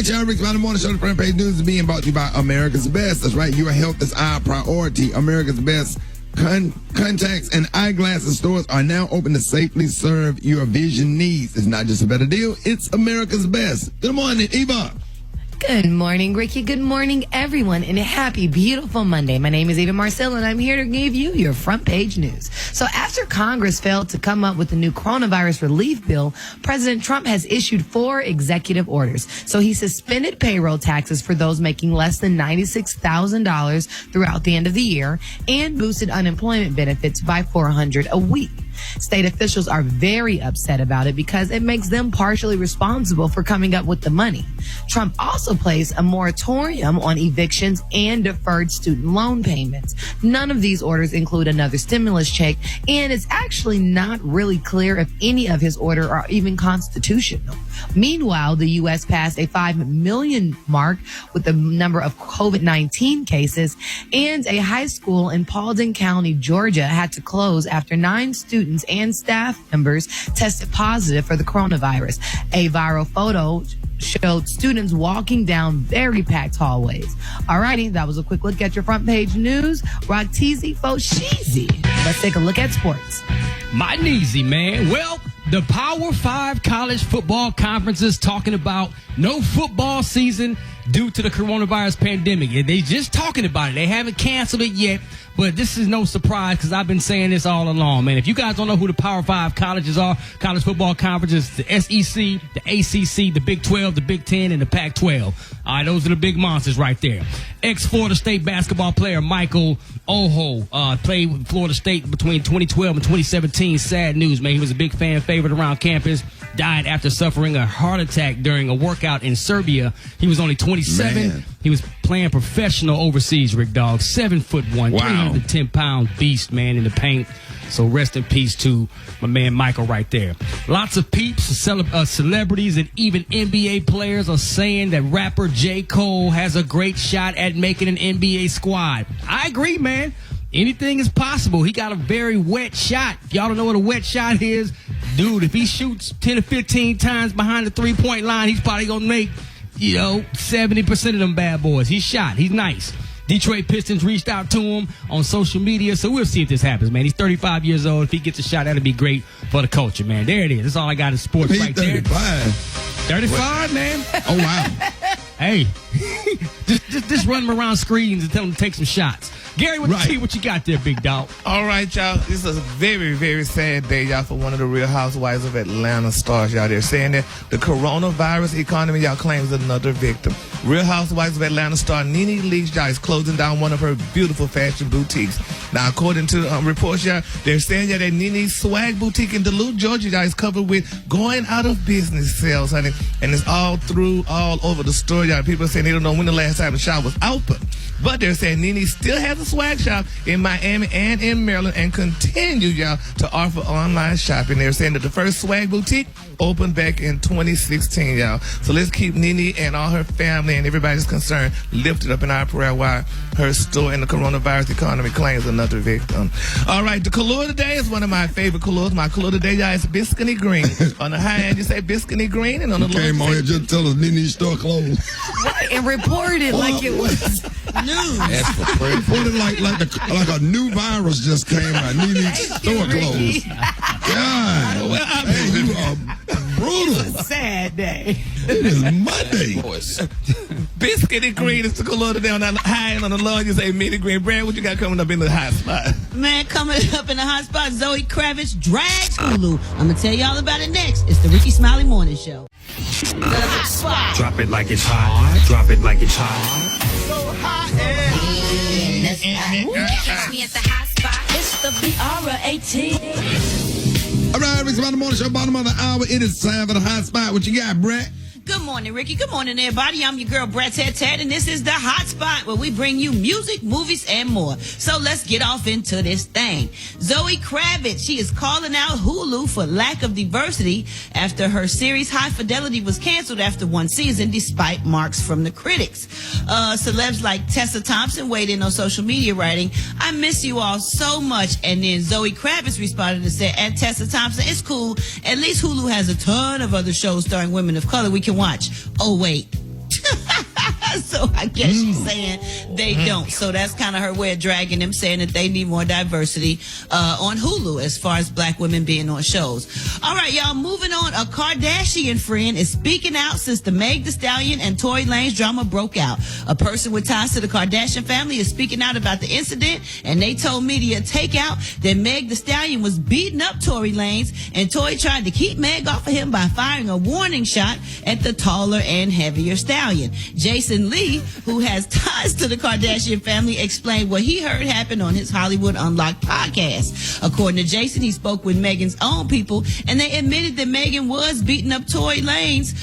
y'all. Rickey Smiley Morning Show. The front page news is being brought to you by America's Best. That's right. Your health is our priority. America's Best contacts and eyeglasses stores are now open to safely serve your vision needs. It's not just a better deal. It's America's Best. Good morning, Eva. Good morning, Ricky. Good morning, everyone, and a happy, beautiful Monday. My name is Eva Marcel, and I'm here to give you your front page news. So after Congress failed to come up with a new coronavirus relief bill, President Trump has issued 4 executive orders. So he suspended payroll taxes for those making less than $96,000 throughout the end of the year and boosted unemployment benefits by $400 a week. State officials are very upset about it because it makes them partially responsible for coming up with the money. Trump also placed a moratorium on evictions and deferred student loan payments. None of these orders include another stimulus check, and it's actually not really clear if any of his orders are even constitutional. Meanwhile, the U.S. passed a 5 million mark with the number of COVID-19 cases, and a high school in Paulding County, Georgia, had to close after 9 students and staff members tested positive for the coronavirus. A viral photo showed students walking down very packed hallways. Alrighty, that was a quick look at your front page news. Rock teasy, fo sheezy. Let's take a look at sports. Mighty easy, man. Well, the Power 5 college football conferences talking about no football season due to the coronavirus pandemic. They just talking about it. They haven't canceled it yet, but this is no surprise because I've been saying this all along, man. If you guys don't know who the Power 5 colleges are, college football conferences, the SEC, the ACC, the Big 12, the Big 10, and the Pac-12. All right, those are the big monsters right there. Ex-Florida State basketball player Michael Oho played with Florida State between 2012 and 2017. Sad news, man. He was a big fan favorite around campus. Died after suffering a heart attack during a workout in Serbia. He was only 27. Man. He was playing professional overseas, Rick Dog. 7'1", wow. 310-pound beast, man, in the paint. So rest in peace to my man Michael right there. Lots of peeps, celebrities, and even NBA players are saying that rapper J. Cole has a great shot at making an NBA squad. I agree, man. Anything is possible. He got a very wet shot. If y'all don't know what a wet shot is, dude, if he shoots 10 to 15 times behind the three-point line, he's probably going to make, 70% of them bad boys. He's shot. He's nice. Detroit Pistons reached out to him on social media, so we'll see if this happens, man. He's 35 years old. If he gets a shot, that'll be great for the culture, man. There it is. That's all I got in sports right 35. there. 35, man. Oh, wow. Hey, just run him around screens and tell him to take some shots. Gary, what you got there, big dog? All right, y'all. This is a very, very sad day, y'all, for one of the Real Housewives of Atlanta stars, y'all. They're saying that the coronavirus economy, y'all, claims another victim. Real Housewives of Atlanta star Nene Leakes, y'all, is closing down one of her beautiful fashion boutiques. Now, according to reports, y'all, they're saying that Nene's swag boutique in Duluth, Georgia, y'all, is covered with going out of business sales, honey. And it's all over the store, y'all. People are saying they don't know when the last time the shop was open. But they're saying Nene still has a swag shop in Miami and in Maryland and continue, y'all, to offer online shopping. They're saying that the first swag boutique opened back in 2016, y'all. So let's keep Nene and all her family and everybody's concerned lifted up in our prayer while her store in the coronavirus economy claims another victim. All right, the color today is one of my favorite colors. My color today, y'all, is biscuity green. On the high end, you say biscuity green, and on the low end, came on here just tell us Nene's store closed. And reported it like it was news. Reported like a new virus just came out. Nene's store closed. God, well, I mean, you are brutal. It's a sad day. It is Monday. Biscuity green is the color today. On the high end, on the low end, you say medium green. Brad, what you got coming up in the hot spot? Man, coming up in the hot spot, Zoe Kravitz drags Hulu. I'm going to tell y'all about it next. It's the Rickey Smiley Morning Show. The hot spot. Drop it like it's hot. Drop it like it's hot. So hot. Catch me at the hot spot. It's the BR18. All right, Rickey Smiley Morning Show, bottom of the hour. It is time for the hot spot. What you got, Brett? Good morning, Ricky. Good morning, everybody. I'm your girl, Brett Ted, and this is the hot spot where we bring you music, movies, and more. So let's get off into this thing. Zoe Kravitz, she is calling out Hulu for lack of diversity after her series High Fidelity was canceled after one season, despite marks from the critics. Celebs like Tessa Thompson weighed in on social media writing, "I miss you all so much." And then Zoe Kravitz responded and said, "At Tessa Thompson, it's cool. At least Hulu has a ton of other shows starring women of color we can watch." Oh, wait. So I guess she's saying they don't. So that's kind of her way of dragging them, saying that they need more diversity on Hulu as far as black women being on shows. All right, y'all, moving on. A Kardashian friend is speaking out since the Meg Thee Stallion and Tory Lanez drama broke out. A person with ties to the Kardashian family is speaking out about the incident, and they told media Takeout that Meg Thee Stallion was beating up Tory Lanez, and Tory tried to keep Meg off of him by firing a warning shot at the taller and heavier stallion. Jason Lee, who has ties to the Kardashian family, explained what he heard happen on his Hollywood Unlocked podcast. According to Jason, he spoke with Megan's own people, and they admitted that Megan was beating up Tory Lanez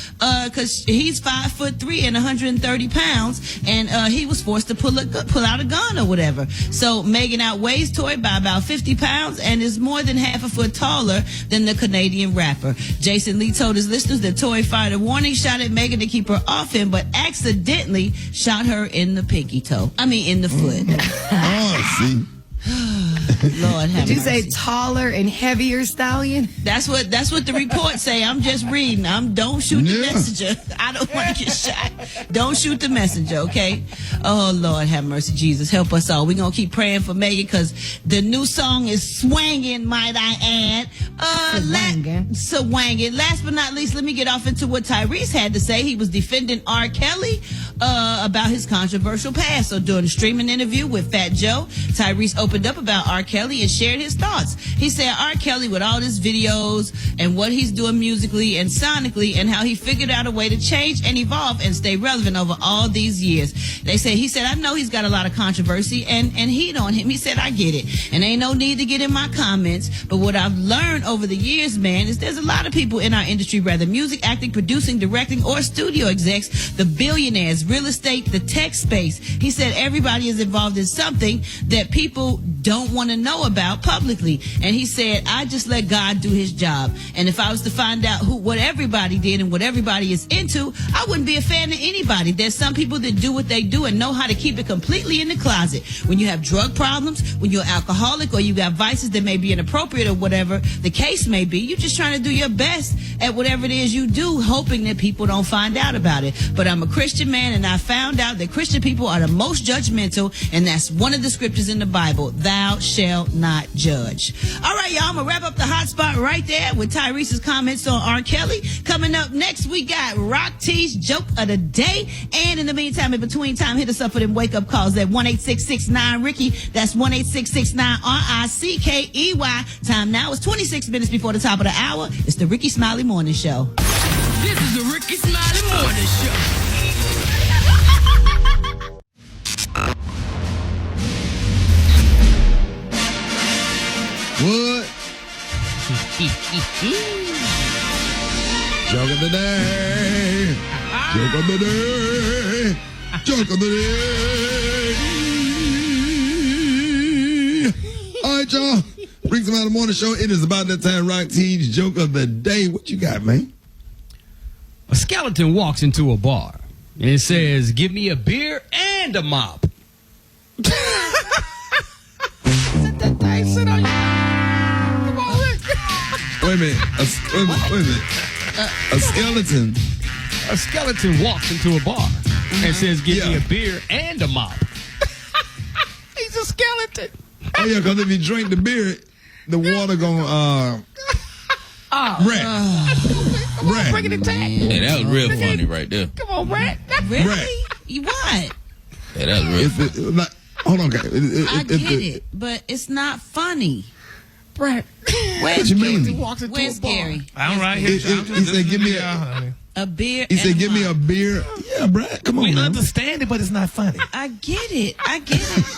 because he's 5'3" and 130 pounds, and he was forced to pull out a gun or whatever. So Megan outweighs Tory by about 50 pounds and is more than half a foot taller than the Canadian rapper. Jason Lee told his listeners that Tory fired a warning shot at Megan to keep her off him, but accidentally shot her in the pinky toe. I mean, in the foot. Oh, see. Lord have Did you say mercy. taller and heavier stallion? That's what the report say. I'm just reading. Don't shoot the Yeah. messenger. I don't want to get shot. Don't shoot the messenger, okay? Oh, Lord have mercy, Jesus. Help us all. We're going to keep praying for Megan because the new song is swanging, might I add. Swanging. Last but not least, let me get off into what Tyrese had to say. He was defending R. Kelly about his controversial past. So during a streaming interview with Fat Joe, Tyrese opened up about R. Kelly and shared his thoughts. He said R. Kelly, with all his videos and what he's doing musically and sonically, and how he figured out a way to change and evolve and stay relevant over all these years. He said, I know he's got a lot of controversy and heat on him. He said, I get it. And ain't no need to get in my comments. But what I've learned over the years, man, is there's a lot of people in our industry, whether music, acting, producing, directing, or studio execs, the billionaires, real estate, the tech space. He said everybody is involved in something that people don't want to know about publicly. And he said, I just let God do his job. And if I was to find out what everybody did and what everybody is into, I wouldn't be a fan of anybody. There's some people that do what they do and know how to keep it completely in the closet. When you have drug problems, when you're alcoholic, or you got vices that may be inappropriate or whatever the case may be, you're just trying to do your best at whatever it is you do, hoping that people don't find out about it. But I'm a Christian man, and I found out that Christian people are the most judgmental, and that's one of the scriptures in the Bible. Thou shalt not judge. All right, y'all, I'm going to wrap up the hot spot right there with Tyrese's comments on R. Kelly. Coming up next, we got Rock T's Joke of the Day. And in the meantime, in between time, hit us up for them wake-up calls at 1-866-9-RICKY. That's 1-866-9-RICKEY. Time now is 26 minutes before the top of the hour. It's the Rickey Smiley Morning Show. This is the Rickey Smiley Morning Show. What? Joke of the day. Joke of the day. Joke of the day. All right, y'all. Brings them out of the morning show. It is about that time. Rock T's Joke of the Day. What you got, man? A skeleton walks into a bar and it says, "Give me a beer and a mop." Wait a minute. Wait a minute. A skeleton. A skeleton walks into a bar and says, "Give me a beer and a mop." He's a skeleton. Oh, yeah, because if you drink the beer, the water gonna rat. Bring it in time. Yeah, that was real funny right there. Come on, rat. Really? Right. You what? Yeah, that was real funny. Hold on, okay. I get it, but it's not funny. Rat. Where's What you mean? Gary? Where's Gary? I'm right here. He said, "Give me A beer. He said, and "Give me a mop. beer." Yeah, Brad, come on, We man. understand it, but it's not funny. I get it.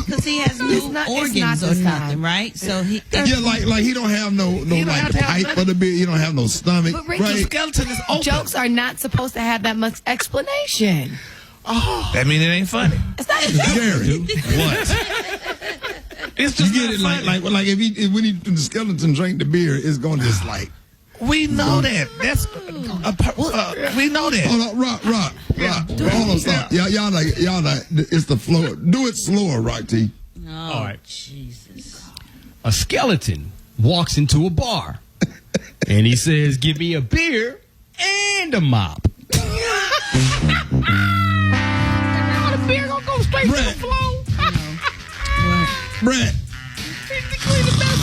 Because he has no not organs the or time. nothing, right? So he. Yeah, like he don't have no don't like have to have pipe for the beer. He don't have no stomach, But Ricky, right? Skeleton is open. Jokes are not supposed to have that much explanation. That mean it ain't funny. It's not. Gary, What? It's you just get it? not funny. Like if when the skeleton drink the beer, it's going to just like. We know that. That's we know that. Hold on, rock. Hold on, stop. Y'all like. It's the flow. Do it slower, Rock T. Oh, All right. Jesus. A skeleton walks into a bar and he says, "Give me a beer and a mop." Brett.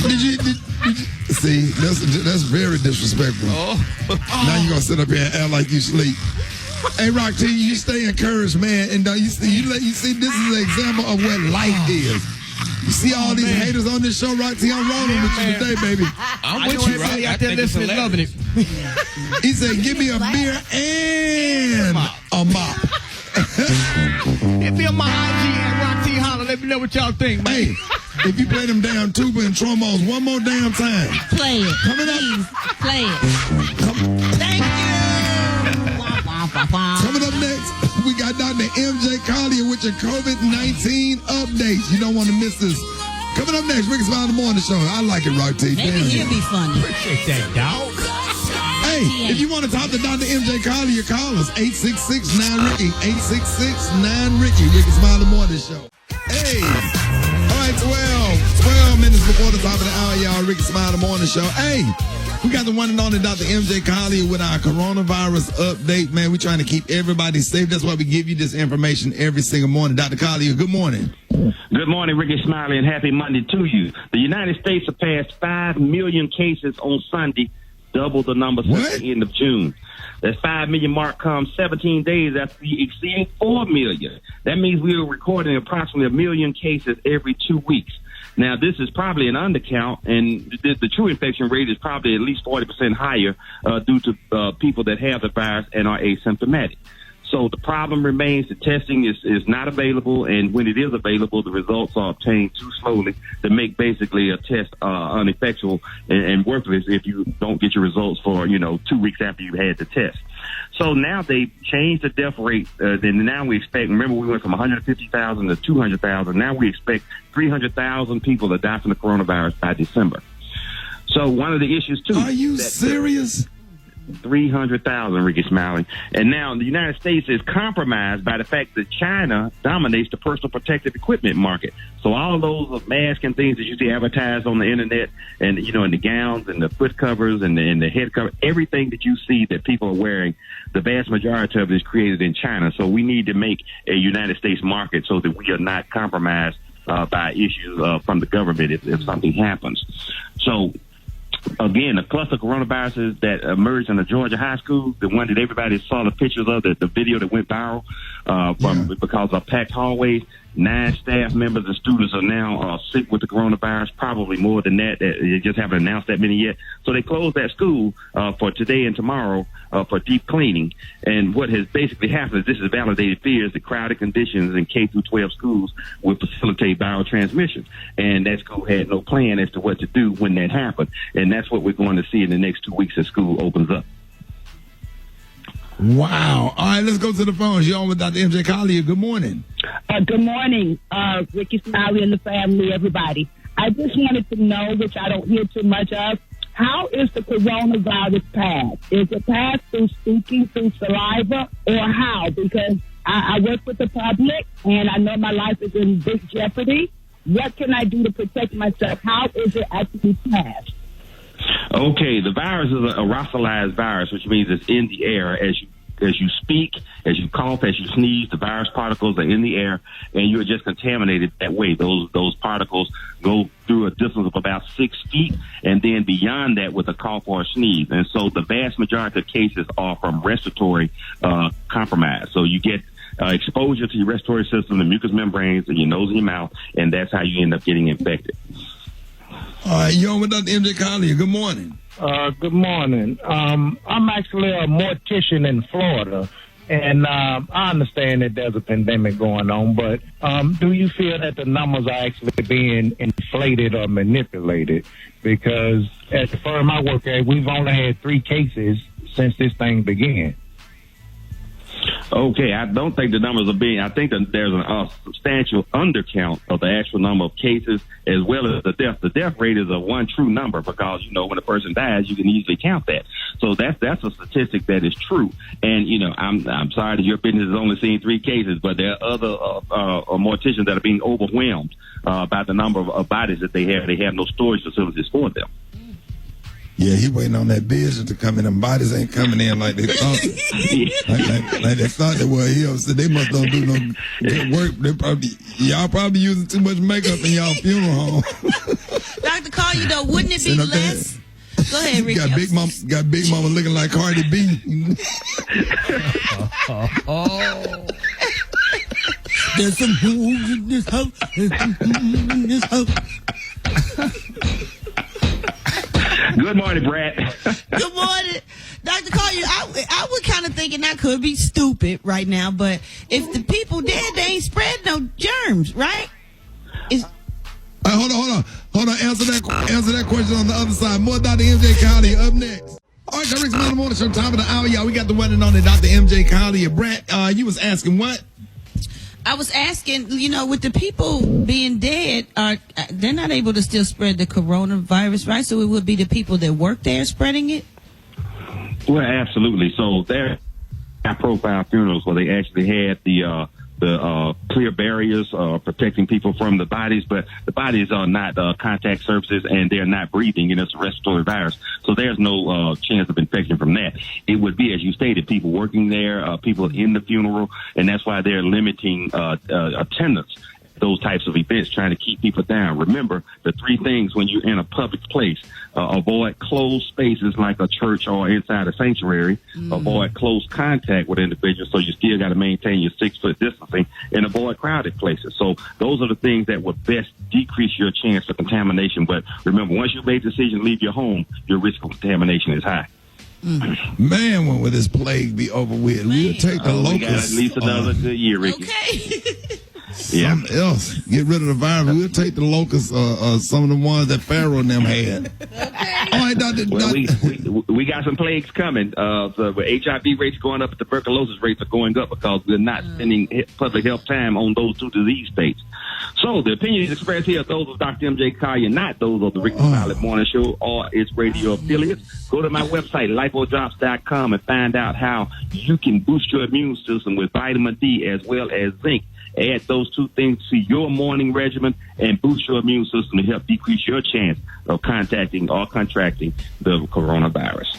Did you see? That's very disrespectful. Now you gonna sit up here and act like you sleep. Hey, Rock T, you stay encouraged, man, and you see this is an example of what life is. You see all these haters on this show, Rock T. I'm rolling with you today, baby. I'm with you, Rock. Out there listening, loving it. He said, "Give me a beer and a mop." Hit me on my IG at Rock T Holler. Let me know what y'all think, man. Hey, if you play them damn tuba and trombones one more damn time. Play it. Coming up. Please, play it. Thank you. Coming up next, we got Dr. MJ Collier with your COVID-19 updates. You don't want to miss this. Coming up next, Rickey Smiley Morning Show. I like it, Rock T. Maybe he'll be funny. Appreciate that, dog. Hey, if you want to talk to Dr. MJ Collier, call us 866-9-RICKY, 866-9-RICKY, Rickey Smiley Morning Show. Hey, all right, 12 minutes before the top of the hour, y'all, Rickey Smiley Morning Show. Hey, we got the one and only Dr. MJ Collier with our coronavirus update, man. We're trying to keep everybody safe. That's why we give you this information every single morning. Dr. Collier, good morning. Good morning, Rickey Smiley, and happy Monday to you. The United States surpassed 5 million cases on Sunday, double the number since the end of June. That 5 million mark comes 17 days after we exceeded 4 million. That means we are recording approximately 1 million cases every 2 weeks. Now, this is probably an undercount, and the true infection rate is probably at least 40% higher due to people that have the virus and are asymptomatic. So the problem remains the testing is not available, and when it is available, the results are obtained too slowly to make basically a test ineffectual and worthless if you don't get your results for, 2 weeks after you had the test. So now they changed the death rate. Then now we expect, remember we went from 150,000 to 200,000. Now we expect 300,000 people to die from the coronavirus by December. So one of the issues too. Are you serious? 300,000, Rickey Smiley. And now the United States is compromised by the fact that China dominates the personal protective equipment market. So all those masks and things that you see advertised on the internet and, and the gowns and the foot covers and the head cover, everything that you see that people are wearing, the vast majority of it is created in China. So we need to make a United States market so that we are not compromised by issues from the government if something happens. So again, the cluster coronaviruses that emerged in the Georgia high school, the one that everybody saw the pictures of, the video that went viral because of packed hallways, 9 staff members and students are now sick with the coronavirus, probably more than that. They just haven't announced that many yet. So they closed that school for today and tomorrow for deep cleaning. And what has basically happened is this has validated fears that crowded conditions in K through 12 schools would facilitate viral transmission. And that school had no plan as to what to do when that happened. And that's what we're going to see in the next 2 weeks as school opens up. Wow. All right, let's go to the phones. You're on with Dr. MJ Collier. Good morning. Good morning, Rickey Smiley and the family, everybody. I just wanted to know, which I don't hear too much of, how is the coronavirus passed? Is it passed through speaking, through saliva, or how? Because I work with the public, and I know my life is in big jeopardy. What can I do to protect myself? How is it actually passed? Okay, the virus is an aerosolized virus, which means it's in the air as you speak, as you cough, as you sneeze. The virus particles are in the air, and you're just contaminated that way. Those particles go through a distance of about 6 feet, and then beyond that with a cough or a sneeze. And so the vast majority of cases are from respiratory compromise. So you get exposure to your respiratory system, the mucous membranes, and your nose and your mouth, and that's how you end up getting infected. All right, you're on with Dr. MJ Collier. Good morning. Good morning. I'm actually a mortician in Florida, and I understand that there's a pandemic going on, but do you feel that the numbers are actually being inflated or manipulated? Because at the firm I work at, we've only had 3 cases since this thing began. Okay, I don't think the numbers are being, I think that there's a substantial undercount of the actual number of cases as well as the death. The death rate is a one true number because, when a person dies, you can easily count that. So that's a statistic that is true. And, I'm sorry that your business has only seen 3 cases, but there are other morticians that are being overwhelmed by the number of bodies that they have. They have no storage facilities for them. Yeah, he waiting on that vision to come in. Them bodies ain't coming in like they thought. like they thought they were here. So they must don't do no good work. Y'all probably using too much makeup in y'all funeral home. Dr. Collier, though, wouldn't it be less? Go ahead, Ricky. Got Big Mama looking like Cardi B. There's some holes in this house. There's some holes in this house. Good morning, Brad. Good morning. Dr. Collier, I was kind of thinking I could be stupid right now, but if the people dead, they ain't spread no germs, right? Hold on. Answer that question on the other side. More Dr. MJ Collier up next. All right, Rickey Smiley Morning Show, top of the hour, y'all. We got the one and only Dr. MJ Collier. Brett, you was asking what? I was asking, with the people being dead, they're not able to still spread the coronavirus, right? So it would be the people that work there spreading it? Well, absolutely. So there are high-profile funerals where they actually had the clear barriers protecting people from the bodies, but the bodies are not contact surfaces and they're not breathing, and it's a respiratory virus. So there's no chance of infection from that. It would be, as you stated, people working there, people in the funeral, and that's why they're limiting attendance. Those types of events, trying to keep people down. Remember the three things when you're in a public place: avoid closed spaces like a church or inside a sanctuary. Avoid close contact with individuals, so you still got to maintain your 6-foot distancing, and avoid crowded places. So those are the things that would best decrease your chance for contamination. But remember, once you make the decision to leave your home, your risk of contamination is high. Man, when will this plague be over with? We'll take the locusts. We got at least another good year, Ricky. Okay. Something else. Get rid of the virus. We'll take the locusts, some of the ones that Pharaoh and them had. Okay. All right, Dr. Well, we got some plagues coming. So with HIV rates going up, tuberculosis rates are going up because we're not spending public health time on those two disease states. So the opinions expressed here are those of Dr. MJ Collier, not those of the Rickey Smiley Morning Show or its radio affiliates. Go to my website, lifodrops.com, and find out how you can boost your immune system with vitamin D as well as zinc. Add those two things to your morning regimen and boost your immune system to help decrease your chance of contacting or contracting the coronavirus.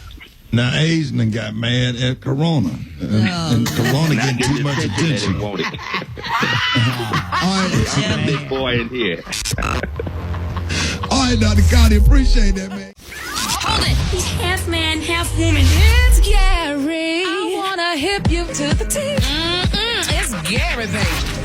Now, Asian got mad at Corona. And Corona getting too much attention. All right. I'm a big boy in here. All right, Dr. Collier, appreciate that, man. Hold it. He's half man, half woman. It's Gary. I want to hip you to the team. It's Gary, baby.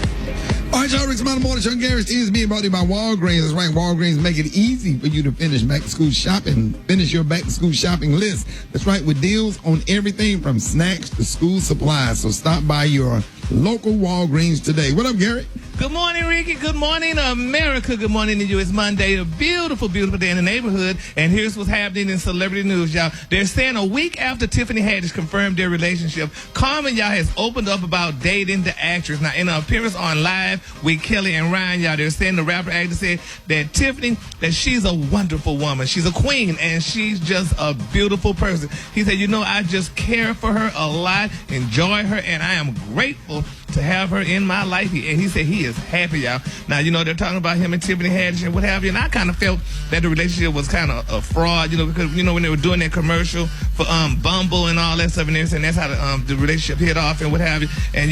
All right, y'all, Rickey Smiley Morning Show. Gary's is being brought to you by Walgreens. That's right, Walgreens make it easy for you to finish back-to-school shopping. Finish your back-to-school shopping list. That's right, with deals on everything from snacks to school supplies. So stop by your local Walgreens today. What up, Gary? Good morning, Ricky. Good morning, America. Good morning to you. It's Monday, a beautiful, beautiful day in the neighborhood. And here's what's happening in celebrity news, y'all. They're saying a week after Tiffany Haddish confirmed their relationship, Carmen, y'all, has opened up about dating the actress. Now, in an appearance on Live with Kelly and Ryan, y'all, they're saying the rapper actor said that Tiffany, that she's a wonderful woman. She's a queen, and she's just a beautiful person. He said, I just care for her a lot, enjoy her, and I am grateful to have her in my life. And he said he is happy, y'all. Now, they're talking about him and Tiffany Haddish and what have you. And I kind of felt that the relationship was kind of a fraud, because, when they were doing that commercial for Bumble and all that stuff and everything, that's how the relationship hit off and what have you. And,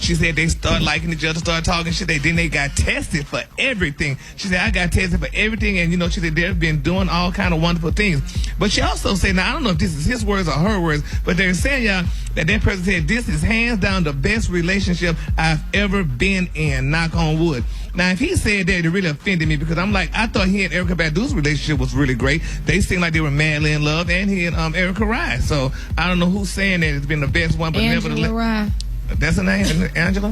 she said they started liking each other, started talking shit. Then they got tested for everything. She said, I got tested for everything. And, she said they've been doing all kind of wonderful things. But she also said, now, I don't know if this is his words or her words, but they're saying, y'all, that person said, this is hands down the best relationship I've ever been in, knock on wood. Now, if he said that, it really offended me because I'm like, I thought he and Erykah Badu's relationship was really great. They seemed like they were madly in love, and he and Erykah Rye. So I don't know who's saying that it's been the best one, but nevertheless. Rye. That's her name, Angela?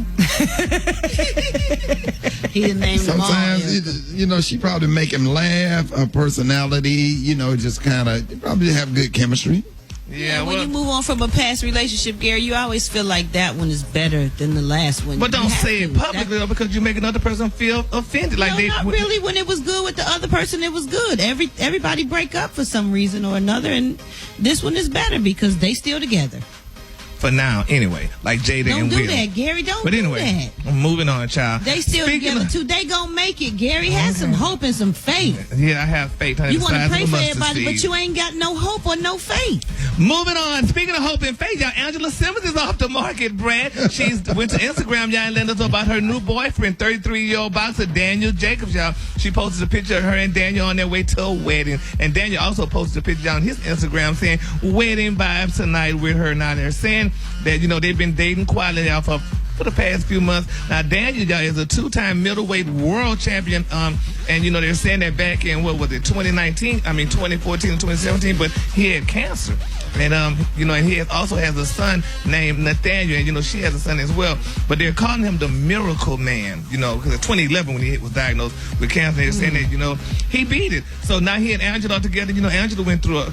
He didn't name them all. Sometimes, she probably make him laugh, her personality, just kind of, probably have good chemistry. Yeah, when you move on from a past relationship, Gary, you always feel like that one is better than the last one. But don't say it publicly though, because you make another person feel offended. Like not really. When it was good with the other person, it was good. Everybody break up for some reason or another, and this one is better because they still together. For now, anyway. Like Jada Don't and do Will. that, Gary. Don't But do anyway, that. I'm moving on, child. They still Speaking together of- too. They gonna make it, Gary. Have some hope and some faith. Yeah, I have faith. Honey, You the want to size of pray a for mustard everybody, but seed. you ain't got no hope or no faith. Moving on. Speaking of hope and faith, y'all, Angela Simmons is off the market, Brad. She's went to Instagram, y'all, and let us know about her new boyfriend, 33-year-old boxer Daniel Jacobs, y'all. She posted a picture of her and Daniel on their way to a wedding. And Daniel also posted a picture on his Instagram saying, wedding vibes tonight with her. Now they're saying that, they've been dating quietly, y'all, for the past few months. Now, Daniel, y'all, is a two-time middleweight world champion. And, they're saying that back in, 2014 and 2017, but he had cancer. And, and he also has a son named Nathaniel, and, she has a son as well. But they're calling him the Miracle Man, because in 2011 when he was diagnosed with cancer, they're saying that, he beat it. So now he and Angela are together. Angela went through a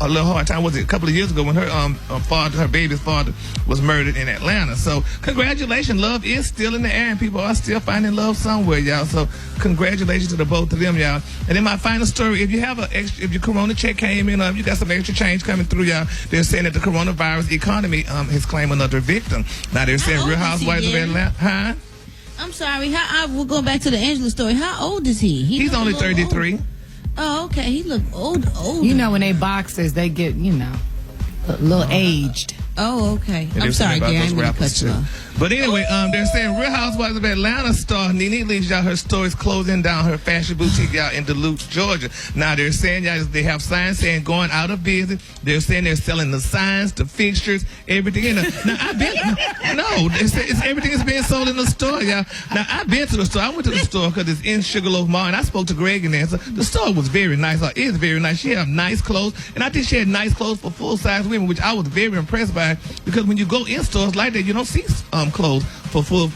little hard time, was it a couple of years ago when her baby's father was murdered in Atlanta. So congratulations. Love is still in the air, and people are still finding love somewhere, y'all. So congratulations to the both of them, y'all. And then my final story, if your Corona check came in, if you got some extra change coming through, y'all, they're saying that the coronavirus economy has claimed another victim. Now they're saying Real Housewives of Atlanta. Huh? I'm sorry. We'll go back to the Angela story. How old is he? He's only 33. Old. Oh, okay. He look old. When they boxers, they get, a little aged. Oh, okay. And I'm sorry, Gary. I those didn't mean to rappers cut you too. off. But anyway, they're saying Real Housewives of Atlanta star Nene Leakes, y'all, her store is closing down her fashion boutique, y'all, in Duluth, Georgia. Now they're saying, y'all, they have signs saying going out of business. They're saying they're selling the signs, the fixtures, everything. Everything is being sold in the store, y'all. Now I've been to the store. I went to the store because it's in Sugarloaf Mall, and I spoke to Greg in there. So the store was very nice. It is very nice. She had nice clothes, and I think she had nice clothes for full-size women, which I was very impressed by, because when you go in stores like that, you don't see clothes for full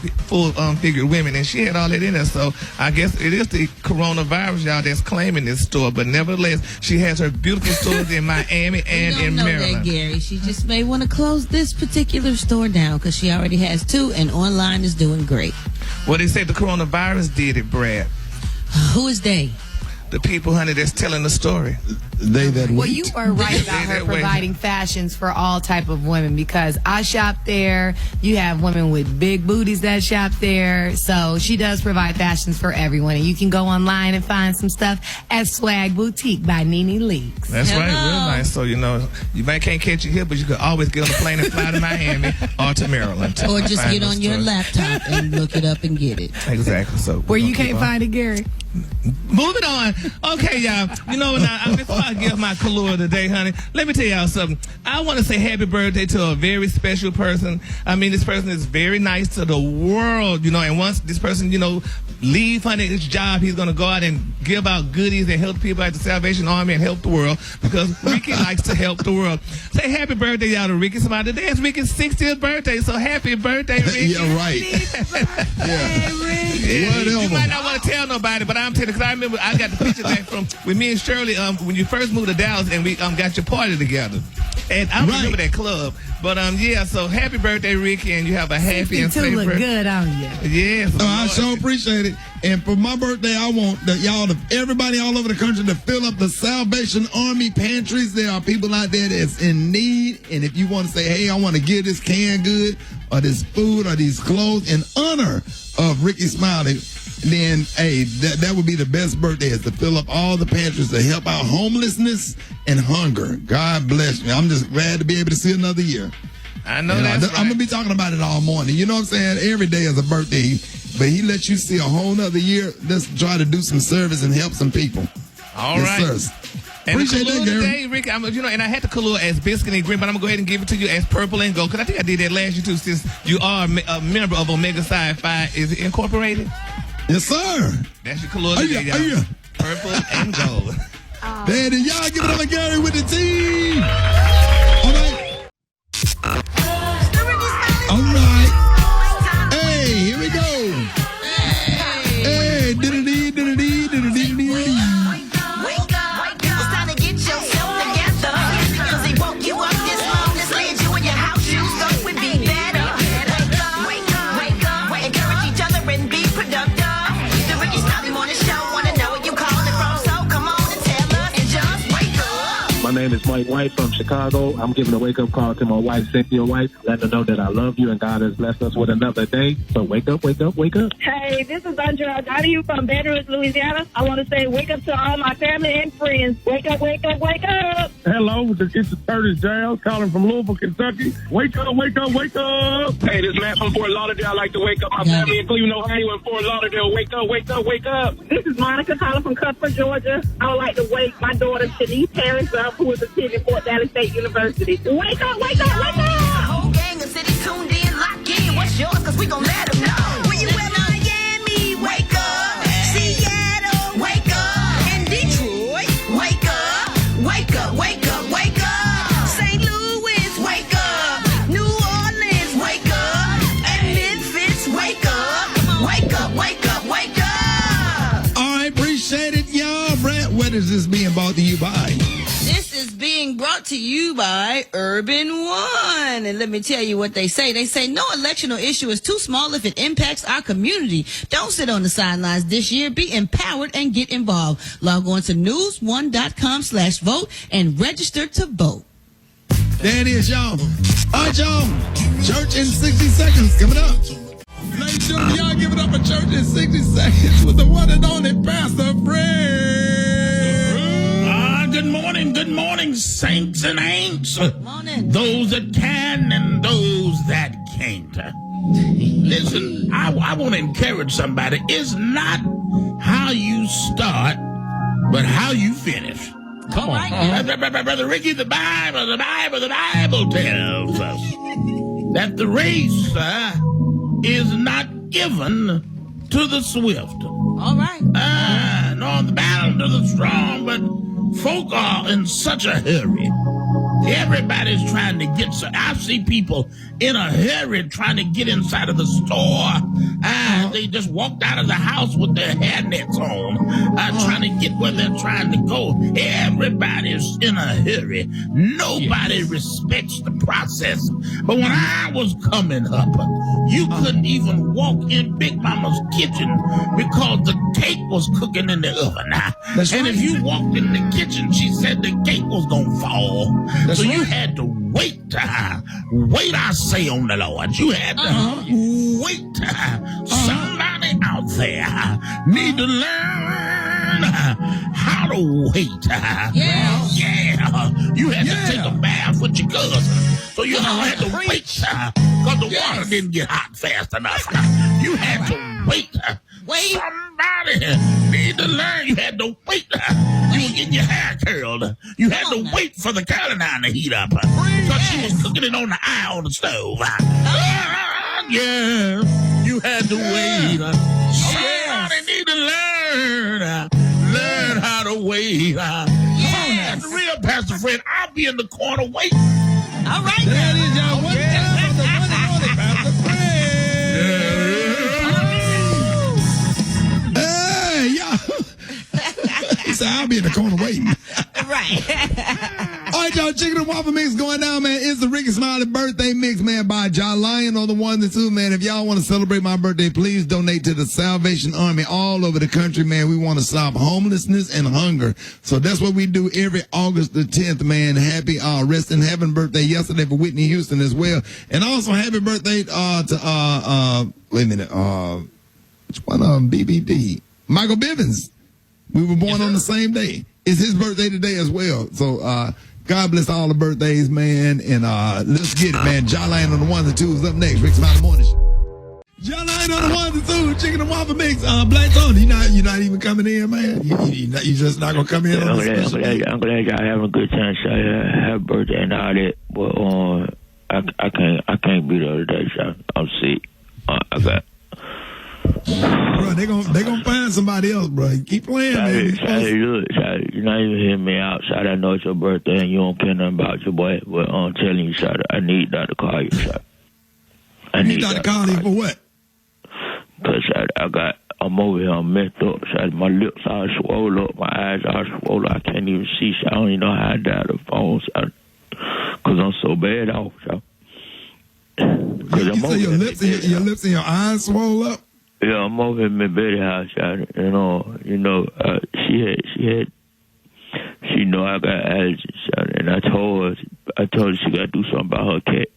figured women, and she had all that in there. So I guess it is the coronavirus, y'all, that's claiming this store. But nevertheless, she has her beautiful stores in Miami and in Maryland. That, Gary. She just may want to close this particular store down because she already has two, and online is doing great. Well, they said the coronavirus did it, Brad. Who is they? The people, honey, that's telling the story. They that Well, wait. you are right about her providing fashions for all type of women, because I shop there. You have women with big booties that shop there. So she does provide fashions for everyone. And you can go online and find some stuff at Swag Boutique by Nene Leakes. That's right, real nice. So, you might can't catch it here, but you could always get on a plane and fly to Miami or to Maryland. Or just get on your laptop and look it up and get it. Exactly. So where you can't find it, Gary. Moving on. Okay, y'all. Now, before I give my Collier today, honey, let me tell y'all something. I want to say happy birthday to a very special person. This person is very nice to the world, and once this person, leave, honey, his job, he's going to go out and give out goodies and help people at the Salvation Army and help the world, because Ricky likes to help the world. Say happy birthday, y'all, to Rickey Smiley. Today is Ricky's 60th birthday, so happy birthday, Ricky. Yeah, right. You might not want to tell nobody, but I'm telling you, because I remember I got the picture back from with me and Shirley when you first moved to Dallas, and we got your party together. And I remember that club. But so happy birthday, Ricky, and you have a happy and safe look birthday. good on you. Yes. I sure appreciate it. And for my birthday, I want everybody all over the country to fill up the Salvation Army pantries. There are people out there that's in need. And if you want to say, hey, I want to give this canned good or this food or these clothes in honor of Rickey Smiley, then, hey, that would be the best birthday, is to fill up all the pantries to help out homelessness and hunger. God bless me. I'm just glad to be able to see another year. I know that's right. I'm going to be talking about it all morning. You know what I'm saying? Every day is a birthday, but he lets you see a whole nother year. Let's try to do some service and help some people. All right. Sir. And Appreciate the that, Collier Gary. today, Rick, and I had the Collier as biscuit and green, but I'm going to go ahead and give it to you as purple and gold, because I think I did that last year, too, since you are a member of Omega Psi Phi. Is it incorporated? Yes, sir. That's your Collier today, y'all. Yeah. Purple and gold. Daddy, y'all give it up to Gary with the team. All right. All right. Hey, here we go. Hey, diddly, diddly, diddly, diddly. name is Mike White from Chicago. I'm giving a wake-up call to my wife, Cynthia White, letting her know that I love you and God has blessed us with another day. So wake up, wake up, wake up. Hey, this is Andrea Donahue from Baton Rouge, Louisiana. I want to say wake up to all my family and friends. Wake up, wake up, wake up. Hello, this is Curtis Giles calling from Louisville, Kentucky. Wake up, wake up, wake up. Hey, this is Matt from Fort Lauderdale. I like to wake up my family in Cleveland, Ohio, and Fort Lauderdale. Wake up, wake up, wake up. This is Monica calling from Cuthbert, Georgia. I would like to wake my daughter, Shanice Harris, up, who is attending Fort Valley State University. Wake up, wake up, wake up. Whole gang of cities tuned in, locked in. What's yours? Cause we gon' let them know. When you in Miami, wake up. Seattle, wake up. In Detroit, wake up. Wake up, wake up, wake up. St. Louis, wake up. New Orleans, wake up. And Memphis, wake up. Wake up, wake up, wake up. All right, appreciate it, y'all. Brett, what is this being brought to you by? This is being brought to you by Urban One. And let me tell you what they say. They say no election or issue is too small if it impacts our community. Don't sit on the sidelines this year. Be empowered and get involved. Log on to news1.com/vote and register to vote. There it is, y'all. All right, y'all. Church in 60 seconds coming up. Ladies and gentlemen, y'all give it up for church in 60 seconds with the one and only Pastor Fred. Good morning, saints and ain'ts. Morning. Those that can and those that can't. Listen, I want to encourage somebody. It's not how you start, but how you finish. Come on. Brother Ricky, the Bible tells us that the race is not given to the swift. All right. Nor the battle to the strong, but folk are in such a hurry. Everybody's trying to get. I see people in a hurry trying to get inside of the store. They just walked out of the house with their hairnets on, trying to get where they're trying to go. Everybody's in a hurry. Nobody respects the process. But when I was coming up, you couldn't even walk in Big Mama's kitchen because the cake was cooking in the oven. And if you walked in the kitchen, she said the cake was going to fall. So you had to wait. Wait, I say on the Lord. You had to wait. Somebody out there need to learn how to wait. Yeah. You had to take a bath with your cousin. So you had to wait because the water didn't get hot fast enough. You had to wait. Somebody need to learn. You had to wait. You were getting your hair curled. You had to wait for the curling iron to heat up because she was cooking it on the eye on the stove. Yeah, you had to wait. Somebody need to learn how to wait. That's real, Pastor Fred. I'll be in the corner waiting. All right. There it is, y'all. One time for the one and only Pastor Fred. Hey, y'all. He said, I'll be in the corner waiting. Right. All right, y'all, Chicken and Waffle Mix going down, man. It's the Rickey Smiley birthday mix, man, by Ja Lion on the ones and twos, man. If y'all want to celebrate my birthday, please donate to the Salvation Army all over the country, man. We want to stop homelessness and hunger. So that's what we do every August the 10th, man. Happy rest in heaven birthday yesterday for Whitney Houston as well. And also happy birthday to, wait a minute, which one of them? BBD. Michael Bivens. We were born on the same day. It's his birthday today as well. So, God bless all the birthdays, man. And let's get it, man. Ja Lion on the ones and twos up next. Rick's Smiley Morning Show. Ja Lion on the ones and twos. Chicken and Waffle Mix. Black Tony, you're not even coming in, man. You just not gonna come in. I'm glad y'all having a good time. So happy birthday and all that. But I can't be the other day. So I'm sick. I got. Bro, they gonna find somebody else, bro. Keep playing, man. Hey, look, you're not even hearing me out. Shot, I know it's your birthday and you don't care nothing about your boy. But I'm telling you, Shot, I need Dr. Collier, Shot. I need Dr. Collier for what? Because I'm over here, I'm messed up, Shot. My lips are swollen up, my eyes are swollen. I can't even see, Shot. I don't even know how I dial the phone, Shot. Because I'm so bad off, Shot. You say your lips and your eyes swole up? Yeah, I'm over at my baby house, Shot. She she know I got allergies, and I told her she got to do something about her cat.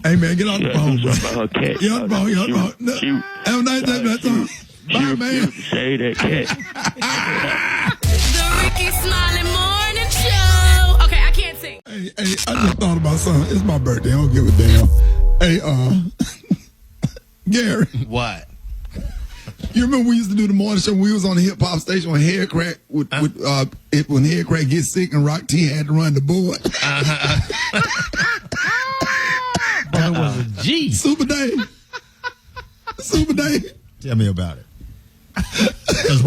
Hey man, get on the phone. Do something about her cat. Get on the phone. Get on the phone. Bye, man. Say that cat. The Rickey Smiley Morning Show. Okay, I can't sing. Hey, I just thought about something. It's my birthday. I don't give a damn. Hey, Gary. What? You remember we used to do the morning show when we was on the hip hop station when Head Crack when Head Crack gets sick and Rock T had to run the board. But it was a G. Super Dave. Tell me about it. Because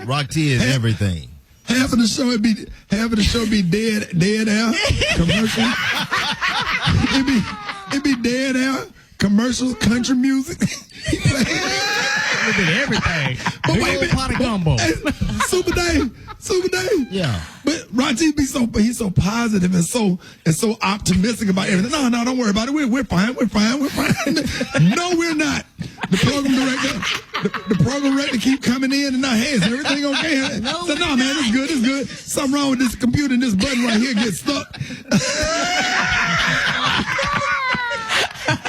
Rock T is everything. Half of the show be dead air commercial. It be dead air commercials, country music. He did everything. But Big wait a old minute. pot of gumbo. Super Dave. Yeah. But Ronti he's so positive and so optimistic about everything. No, don't worry about it. We're fine. No, we're not. The program director keep coming in and now, hey, is everything okay? No, man, it's good. Something wrong with this computer and this button right here gets stuck.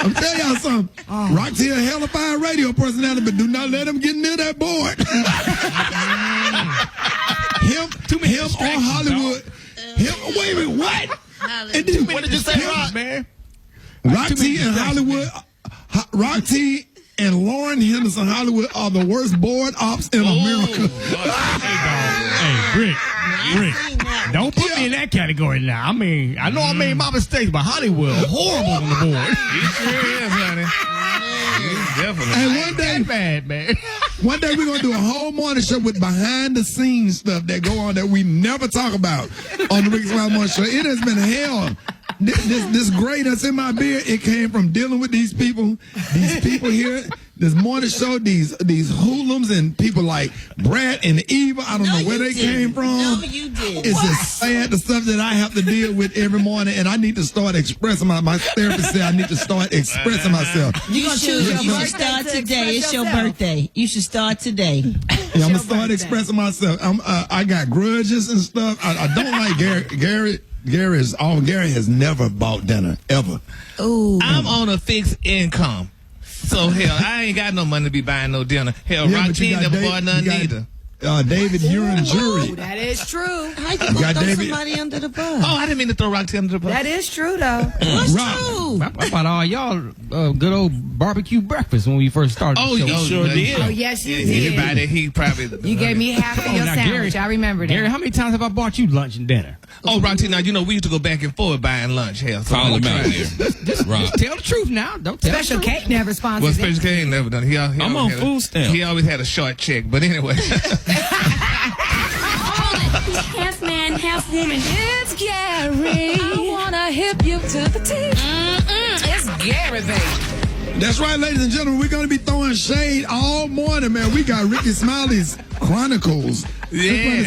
I'm telling y'all something. Rock's here, a hell of a fine radio personality, but do not let him get near that board. him on Hollywood. Wait a minute, what? What did you say, Rock? Man. Roxy and Hollywood. Roxy and Lauren Henderson Hollywood are the worst board ops in America. Hey, Rick. Don't put me in that category now. I mean, I know I made my mistakes, but Hollywood horrible on the board. He sure is, honey. He's definitely. And one day, bad, man. One day we're gonna do a whole morning show with behind the scenes stuff that go on that we never talk about on the Rickey Smiley Morning Show. It has been hell. This gray that's in my beard, it came from dealing with these people here. This morning show, these hoodlums and people like Brad and Eva. I don't know where they came from. No, you did. It's just sad the stuff that I have to deal with every morning, and I need to start expressing my therapist said I need to start expressing myself. You should start today. It's your birthday. You should start today. Yeah, I'm gonna start expressing myself. I got grudges and stuff. I don't like Gary. Gary has never bought dinner ever. Oh, I'm on a fixed income. So, hell, I ain't got no money to be buying no dinner. Hell, Roxy never bought none either. David, you're in jury. That is true. How you gonna throw somebody under the bus? Oh, I didn't mean to throw Roxy under the bus. That is true, though. What's true? How about all y'all good old barbecue breakfast when we first started the show? You sure did. Oh, yes, you did. Everybody, he probably. You gave me half of your sandwich. I remember that. Gary, how many times have I bought you lunch and dinner? Oh, Roxy, now, we used to go back and forth buying lunch. Hell, so Call him out here. Just tell the truth now. Don't tell Special the truth. K never sponsored Well, it. Special K ain't never done it. I'm on food stamp. He always had a short check. But anyway. Half man, half woman. It's Gary. I wanna hip you to the T. It's Gary, baby. That's right, ladies and gentlemen. We're going to be throwing shade all morning, man. We got Rickey Smiley's Chronicles. Yeah.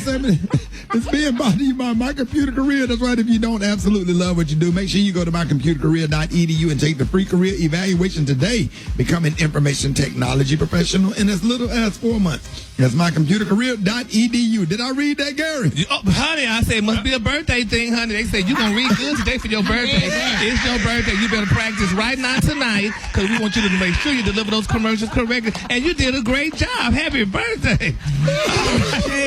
It's being brought to you by My Computer Career. That's right. If you don't absolutely love what you do, make sure you go to mycomputercareer.edu and take the free career evaluation today. Become an information technology professional in as little as 4 months. That's mycomputercareer.edu. Did I read that, Gary? Oh, honey, I said it must be a birthday thing, honey. They said you're going to read good today for your birthday. It's your birthday. You better practice right now tonight because we want you to make sure you deliver those commercials correctly. And you did a great job. Happy birthday.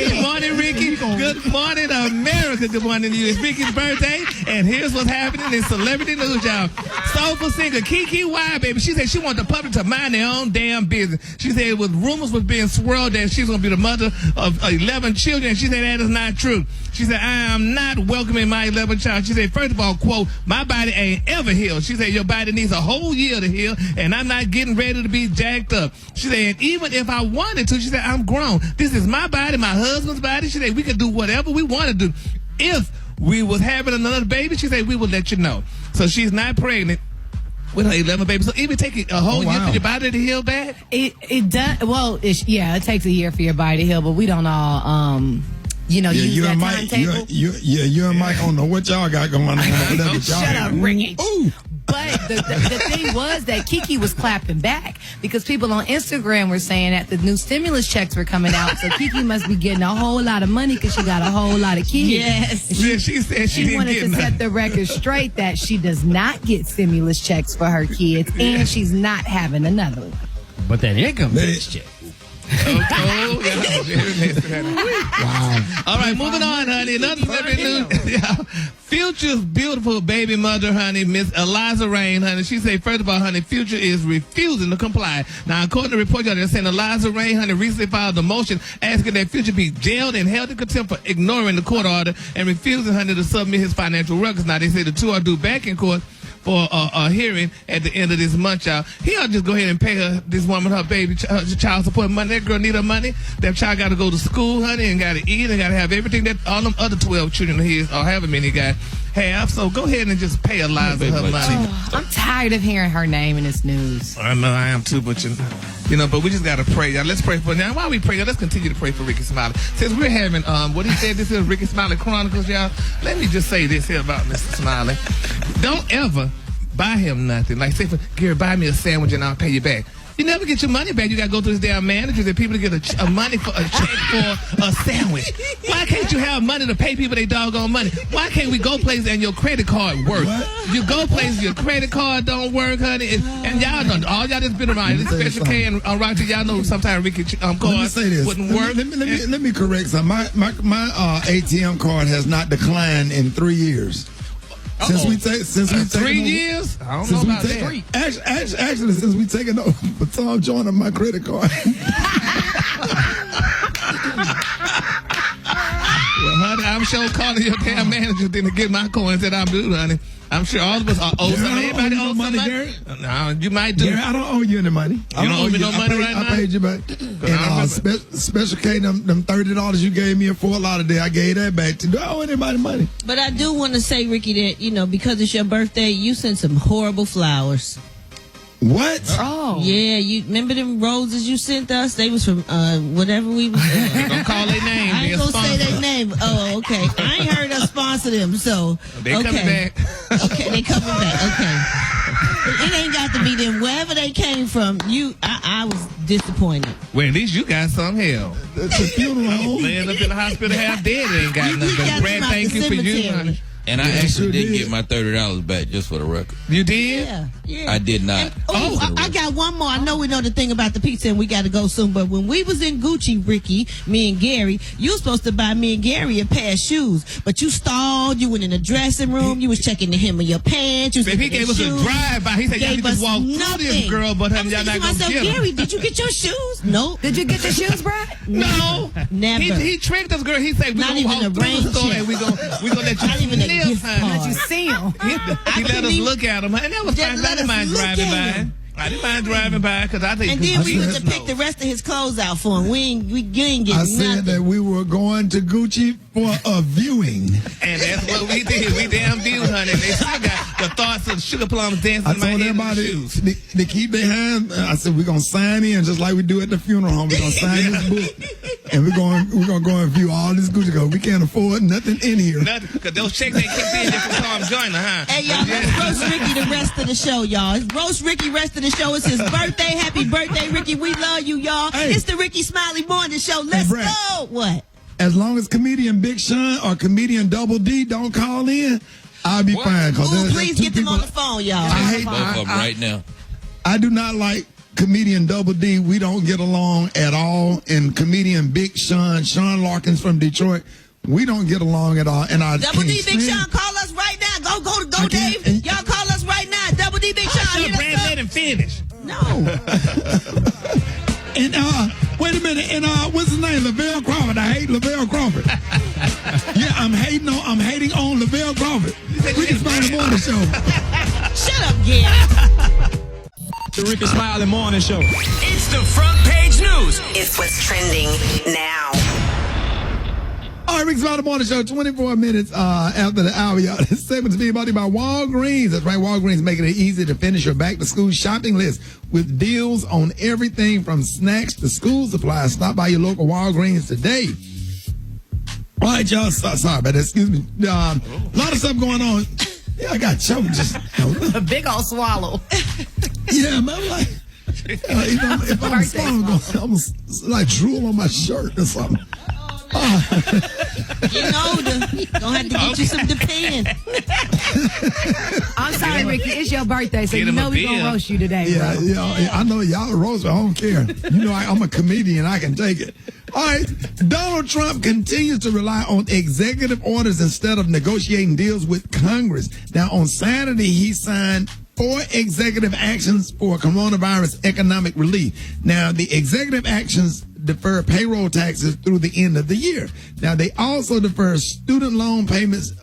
Good morning, Rickey. Good morning, America. Good morning to you. It's Ricky's birthday, and here's what's happening in celebrity news, y'all. Soulful singer Kiki Y, baby. She said she wanted the public to mind their own damn business. She said it was rumors was being swirled that she's going to be the mother of 11 children. She said that is not true. She said, I am not welcoming my 11th child. She said, first of all, quote, my body ain't ever healed. She said, your body needs a whole year to heal, and I'm not getting ready to be jacked up. She said, and even if I wanted to, she said, I'm grown. This is my body, my husband's body. She said, we can do whatever we want to do. If we was having another baby, she said, we will let you know. So she's not pregnant with her 11 babies. So even taking a whole year for your body to heal back? It does. Well, it takes a year for your body to heal, but we don't all, use that timetable. You and Mike don't know what y'all got going on. Shut up, Rickey. Ooh. But the thing was that Kiki was clapping back because people on Instagram were saying that the new stimulus checks were coming out. So Kiki must be getting a whole lot of money because she got a whole lot of kids. Yes. She said she didn't wanted get to nothing. set the record straight that she does not get stimulus checks for her kids and she's not having another one. But that income tax check. Oh, yeah. Wow. All right, moving on, honey. Another celebrity news. Yeah. Future's beautiful baby mother, honey, Miss Eliza Rain, honey. She said, first of all, honey, Future is refusing to comply. Now, according to the report, they're saying Eliza Rain, honey, recently filed a motion asking that Future be jailed and held in contempt for ignoring the court order and refusing, honey, to submit his financial records. Now, they say the two are due back in court for a hearing at the end of this month, y'all. He ought to just go ahead and pay this woman her baby child support money. That girl need her money. That child got to go to school, honey, and got to eat and got to have everything that all them other 12 children of his, or however many got, have. So go ahead and just pay Eliza her money. I'm tired of hearing her name in this news. I know I am too, but but we just got to pray, y'all. Let's pray for now. While we pray, let's continue to pray for Rickey Smiley. Since we're having what he said, this is Rickey Smiley Chronicles, y'all. Let me just say this here about Mr. Smiley. Don't ever buy him nothing. Like, say, Gary, buy me a sandwich and I'll pay you back. You never get your money back. You got to go to this damn managers and people to get a money for a check for a sandwich. Why can't you have money to pay people their doggone money? Why can't we go places and your credit card work? What? You go places, your credit card don't work, honey. And y'all done, all y'all that's been around, this Special K and Roger, y'all know sometimes Ricky cards wouldn't work. Let me correct something. My ATM card has not declined in 3 years. Since we take 3 years? I don't know about that. Actually, since we taken over Baton joining my credit card. Well, honey, I'm sure calling your damn manager didn't get my coins that I'm due, honey. I'm sure all of us are owe something. Anybody owe money, Gary? No, you might do. Gary, I don't owe you any money. You don't owe me no money right now? I paid you back. And Special K, them $30 you gave me in Fort Lauderdale, I gave that back to. Do I owe anybody money? But I do want to say, Ricky, that, because it's your birthday, you sent some horrible flowers. What? Oh. Yeah, you remember them roses you sent us? They was from whatever we was Don't call their name. I ain't gonna say their name. Oh, okay. I ain't heard us sponsor them, so they coming back. Okay, they coming back. Okay. It ain't got to be them. Wherever they came from, I was disappointed. Well, at least you got some hell. It's a funeral home. Laying up in the hospital half dead ain't got nothing. Brad, thank you for you, honey. And I actually did get my $30 back, just for the record. You did? Yeah. I did not. And, I got one more. I know we know the thing about the pizza and we got to go soon, but when we was in Gucci, Ricky, me and Gary, you was supposed to buy me and Gary a pair of shoes, but you stalled. You went in the dressing room. You was checking the hem of your pants. You was he gave us a drive-by. He said, y'all need to walk through this girl, but honey, y'all not going to get Gary, did you get your shoes? Nope. Did you get your shoes, Brad? No. Never. He tricked us, girl. He said, we're going to walk through the store and we're going to let you not even a live, gift honey. card. Let you see them. He let us look at him, and that was fine. I didn't mind driving by. I didn't mind driving by because I think. And then we went to pick the rest of his clothes out for him. You ain't get I nothing. said that we were going to Gucci for a viewing. And that's what we did. We damn viewed, honey. They still got the thoughts of sugar plums dancing in my head. I told everybody to keep their hands. I said we're gonna sign in just like we do at the funeral home. We're gonna sign this book, and we're gonna go and view all this Gucci. Because we can't afford nothing in here. Nothing, because those checks ain't kicked in there from Tom Joyner, huh? Hey y'all, let's roast Ricky the rest of the show, y'all. It's roast Ricky rest of the show. It's his birthday. Happy birthday, Ricky. We love you, y'all. Hey. It's the Ricky Smiley Morning Show. Let's go. What? As long as comedian Big Sean or comedian Double D don't call in, I'll be fine. Ooh, please get them on the phone, y'all. I hate both of them right now. I do not like comedian Double D. We don't get along at all. And comedian Big Sean Larkins from Detroit, we don't get along at all. And I Double D, Big Sean, call us right now. Go, Dave. Y'all call us right now. Double D, Big Sean. Sure, Brad, let him finish. No. And wait a minute. And what's his name? Lavelle Crawford. I hate Lavelle Crawford. Yeah, I'm hating on Lavelle Crawford. Rickey Smiley Morning Show. Shut up, Gary. The Rickey Smiley Morning Show. It's the front page news. It's what's trending now. All right, Rickey Smiley Morning Show, 24 minutes after the hour, y'all. This segment is being brought to you by Walgreens. That's right, Walgreens making it easy to finish your back-to-school shopping list with deals on everything from snacks to school supplies. Stop by your local Walgreens today. All right, y'all. Sorry about that. Excuse me. A lot of stuff going on. Yeah, I got choked. Just A big old swallow. yeah, man. I'm like, if I'm swallowing, I'm gonna like drool on my shirt or something. Getting older. Gonna have to get you some Depend. I'm sorry, Ricky. It's your birthday, so you know we're going to roast you today, Yeah, bro. yeah, I know y'all roast me. I don't care. You know, I'm a comedian. I can take it. All right. Donald Trump continues to rely on executive orders instead of negotiating deals with Congress. Now, on Saturday, he signed 4 executive actions for coronavirus economic relief. Now, the executive actions defer payroll taxes through the end of the year. Now, they also defer student loan payments,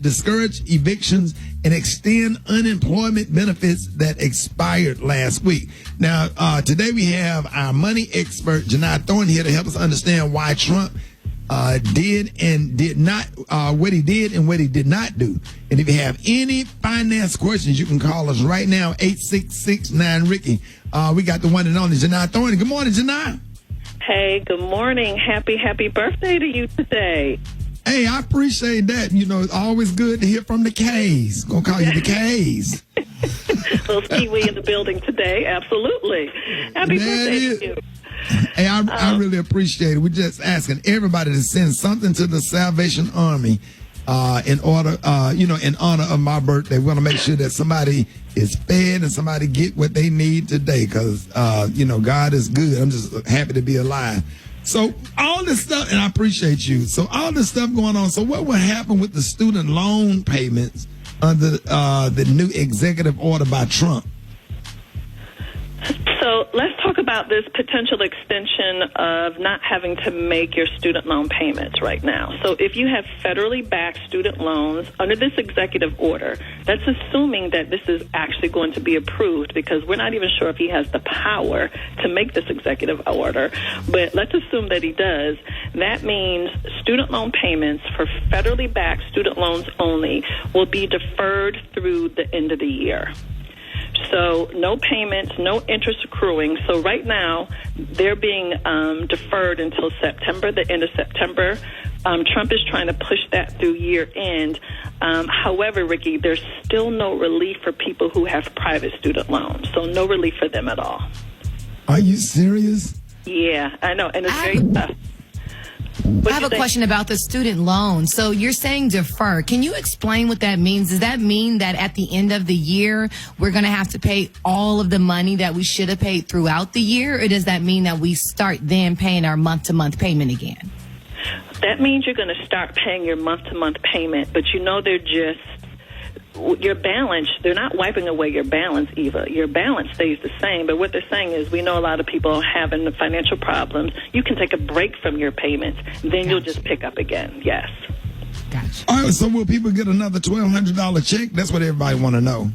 discourage evictions, and extend unemployment benefits that expired last week. Now, today we have our money expert, Janai Thorne, here to help us understand why Trump did and did not, what he did and what he did not do. And if you have any finance questions, you can call us right now, 866-9-RICKY. We got the one and only Janai Thorne. Good morning, Janai. Hey, good morning. Happy birthday to you today. Hey, I appreciate that. You know, it's always good to hear from the K's. Gonna call you the K's. Little Kiwi in the building today. Absolutely. Happy birthday to you. Hey, I really appreciate it. We're just asking everybody to send something to the Salvation Army in honor of my birthday. We want to make sure that somebody is fed and somebody get what they need today because, God is good. I'm just happy to be alive. So all this stuff, and I appreciate you. So all this stuff going on. So what will happen with the student loan payments under the new executive order by Trump? So let's talk about this potential extension of not having to make your student loan payments right now. So if you have federally backed student loans under this executive order, that's assuming that this is actually going to be approved because we're not even sure if he has the power to make this executive order. But let's assume that he does. That means student loan payments for federally backed student loans only will be deferred through the end of the year. So no payments, no interest accruing. So right now, they're being deferred until September, the end of September. Trump is trying to push that through year end. However, Ricky, there's still no relief for people who have private student loans. So no relief for them at all. Are you serious? Yeah, I know. And it's very tough. I have a question about the student loan. So you're saying defer. Can you explain what that means? Does that mean that at the end of the year, we're going to have to pay all of the money that we should have paid throughout the year? Or does that mean that we start then paying our month-to-month payment again? That means you're going to start paying your month-to-month payment, but they're just your balance, they're not wiping away your balance, Eva. Your balance stays the same, but what they're saying is we know a lot of people are having financial problems. You can take a break from your payments, then you'll just pick up again. Yes. Gotcha. All right, so will people get another $1,200 check? That's what everybody want to know.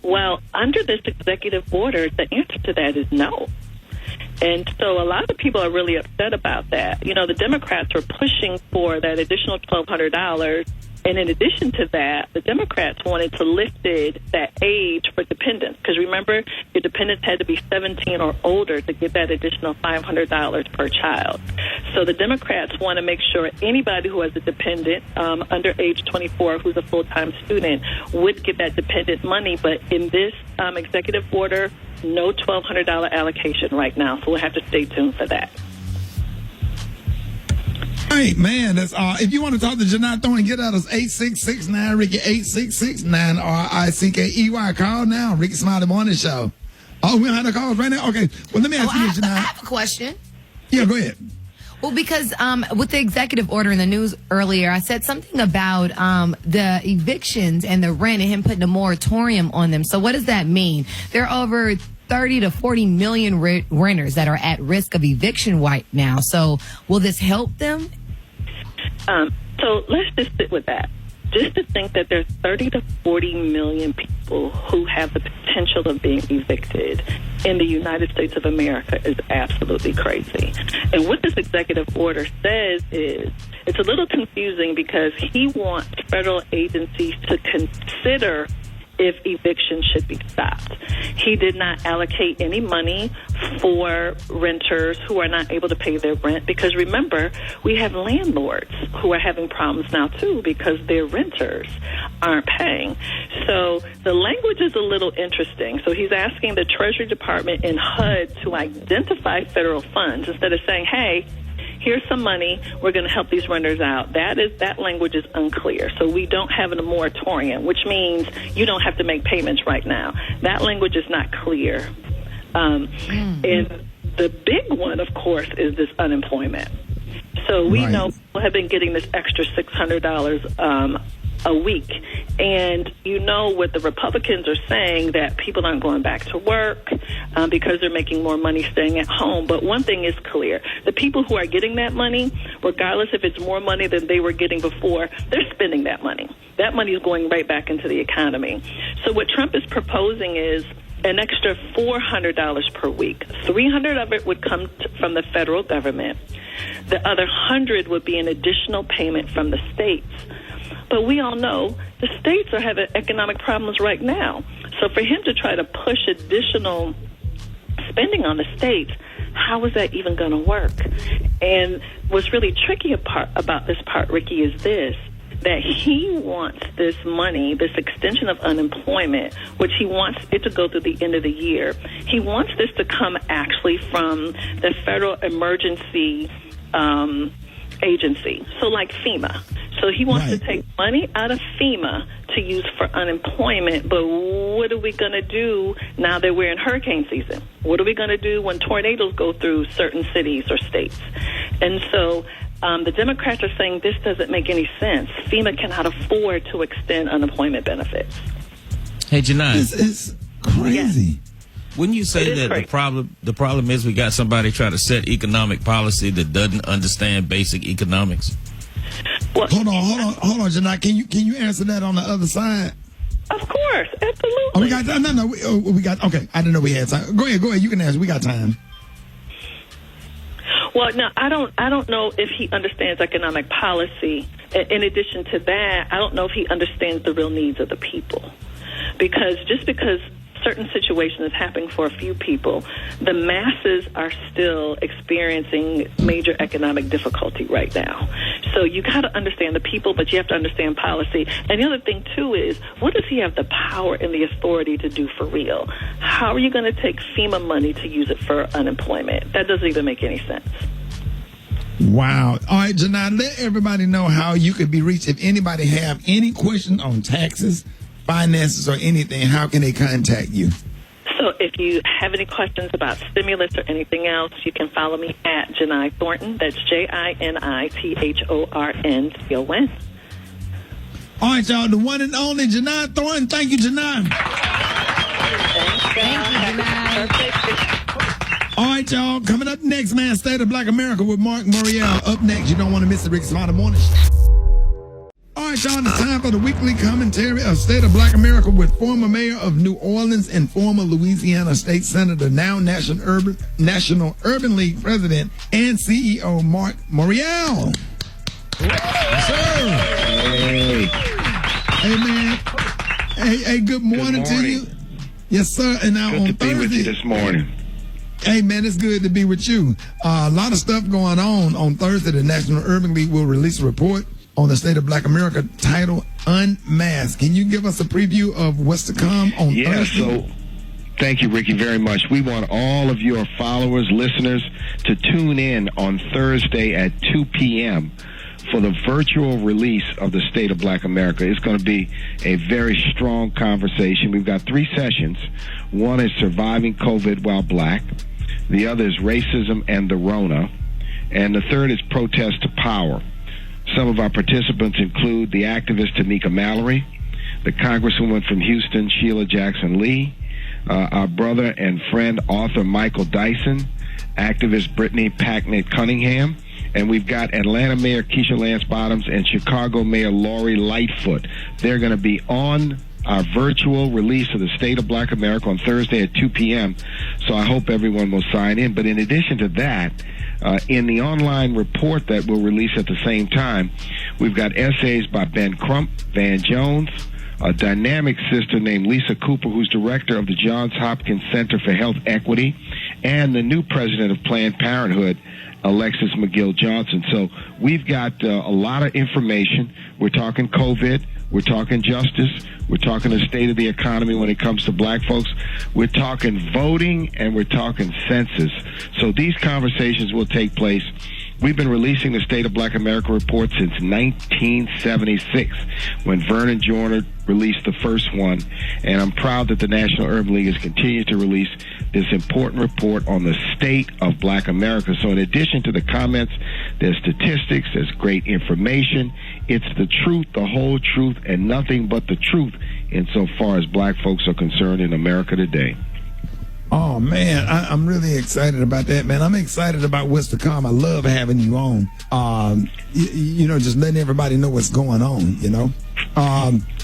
Well, under this executive order, the answer to that is no. And so a lot of people are really upset about that. You know, the Democrats are pushing for that additional $1,200. And in addition to that, the Democrats wanted to lift that age for dependents. Because remember, your dependents had to be 17 or older to get that additional $500 per child. So the Democrats want to make sure anybody who has a dependent under age 24 who's a full-time student would get that dependent money. But in this executive order, no $1,200 allocation right now. So we'll have to stay tuned for that. Hey, man, that's if you want to talk to Janai Thorne, get at us 866-9-RICKY, 866-9-RICKEY. Call now, Rickey Smiley Morning Show. Oh, we don't have the calls right now? Okay. Well, let me ask you this, Janai. I have a question. Yeah, go ahead. Well, because with the executive order in the news earlier, I said something about the evictions and the rent and him putting a moratorium on them. So what does that mean? There are over 30 to 40 million renters that are at risk of eviction right now. So will this help them? So let's just sit with that. Just to think that there's 30 to 40 million people who have the potential of being evicted in the United States of America is absolutely crazy. And what this executive order says is, it's a little confusing because he wants federal agencies to consider if eviction should be stopped. He did not allocate any money for renters who are not able to pay their rent, because remember, we have landlords who are having problems now too because their renters aren't paying. So the language is a little interesting. So he's asking the Treasury Department and HUD to identify federal funds instead of saying, hey, here's some money, we're going to help these renters out. That language is unclear. So we don't have a moratorium, which means you don't have to make payments right now. That language is not clear. And the big one, of course, is this unemployment. So we know people have been getting this extra $600 a week. And you know what the Republicans are saying, that people aren't going back to work because they're making more money staying at home. But one thing is clear. The people who are getting that money, regardless if it's more money than they were getting before, they're spending that money. That money is going right back into the economy. So what Trump is proposing is an extra $400 per week. $300 of it would come from the federal government. The other $100 would be an additional payment from the states. But we all know the states are having economic problems right now. So for him to try to push additional spending on the states, how is that even going to work? And what's really tricky about this part, Ricky, is this, that he wants this money, this extension of unemployment, which he wants it to go through the end of the year. He wants this to come actually from the Federal Emergency Agency, so like FEMA. So he wants to take money out of FEMA to use for unemployment, but what are we going to do now that we're in hurricane season? What are we going to do when tornadoes go through certain cities or states? And so the Democrats are saying this doesn't make any sense. FEMA cannot afford to extend unemployment benefits. Hey, Janai. This is crazy. Wouldn't you say that the problem is we got somebody trying to set economic policy that doesn't understand basic economics? Well, hold on, Janai. Can you answer that on the other side? Of course, absolutely. Oh, we got we got. Okay, I didn't know we had time. Go ahead. You can answer. We got time. Well, no, I don't know if he understands economic policy. In addition to that, I don't know if he understands the real needs of the people, because just because certain situation is happening for a few people, the masses are still experiencing major economic difficulty right now. So you got to understand the people, but you have to understand policy. And the other thing, too, is what does he have the power and the authority to do for real? How are you going to take FEMA money to use it for unemployment? That doesn't even make any sense. Wow. All right, Janai, let everybody know how you could be reached. If anybody have any questions on taxes, finances, or anything, how can they contact you? So if you have any questions about stimulus or anything else, you can follow me at Janai Thornton. That's JINITHORNTON. All right, y'all, the one and only Janai Thornton. Thank you, Janai. Thank you, Janai. All right, y'all, coming up next, man, State of Black America with Mark Morial. Up next, you don't want to miss the Rickey Smiley Morning Show. All right, y'all, it's time for the weekly commentary of State of Black America with former mayor of New Orleans and former Louisiana State Senator, now National Urban League President and CEO, Mark Morial. Yes, sir. Hey, man. Hey, good morning to you. Yes, sir. And now good on to be Thursday, with you this morning. Hey, man, it's good to be with you. A lot of stuff going on. On Thursday, the National Urban League will release a report on the State of Black America titled Unmasked. Can you give us a preview of what's to come on Thursday? So thank you, Ricky, very much. We want all of your followers, listeners, to tune in on Thursday at 2 p.m. for the virtual release of the State of Black America. It's going to be a very strong conversation. We've got 3 sessions. One is Surviving COVID While Black. The other is Racism and the Rona. And the third is Protest to Power. Some of our participants include the activist Tamika Mallory, the Congresswoman from Houston, Sheila Jackson Lee, our brother and friend, author Michael Dyson, activist Brittany Packnett Cunningham, and we've got Atlanta Mayor Keisha Lance Bottoms and Chicago Mayor Lori Lightfoot. They're going to be on our virtual release of the State of Black America on Thursday at 2 p.m., so I hope everyone will sign in. But in addition to that, in the online report that we'll release at the same time, we've got essays by Ben Crump, Van Jones, a dynamic sister named Lisa Cooper, who's director of the Johns Hopkins Center for Health Equity, and the new president of Planned Parenthood, Alexis McGill Johnson. So we've got a lot of information. We're talking COVID. We're talking justice. We're talking the state of the economy when it comes to black folks. We're talking voting, and we're talking census. So these conversations will take place. We've been releasing the State of Black America report since 1976, when Vernon Joyner released the first one. And I'm proud that the National Urban League has continued to release this important report on the state of Black America. So in addition to the comments, there's statistics, there's great information. It's the truth, the whole truth, and nothing but the truth insofar as black folks are concerned in America today. Oh, man, I'm really excited about that, man. I'm excited about what's to come. I love having you on. Just letting everybody know what's going on,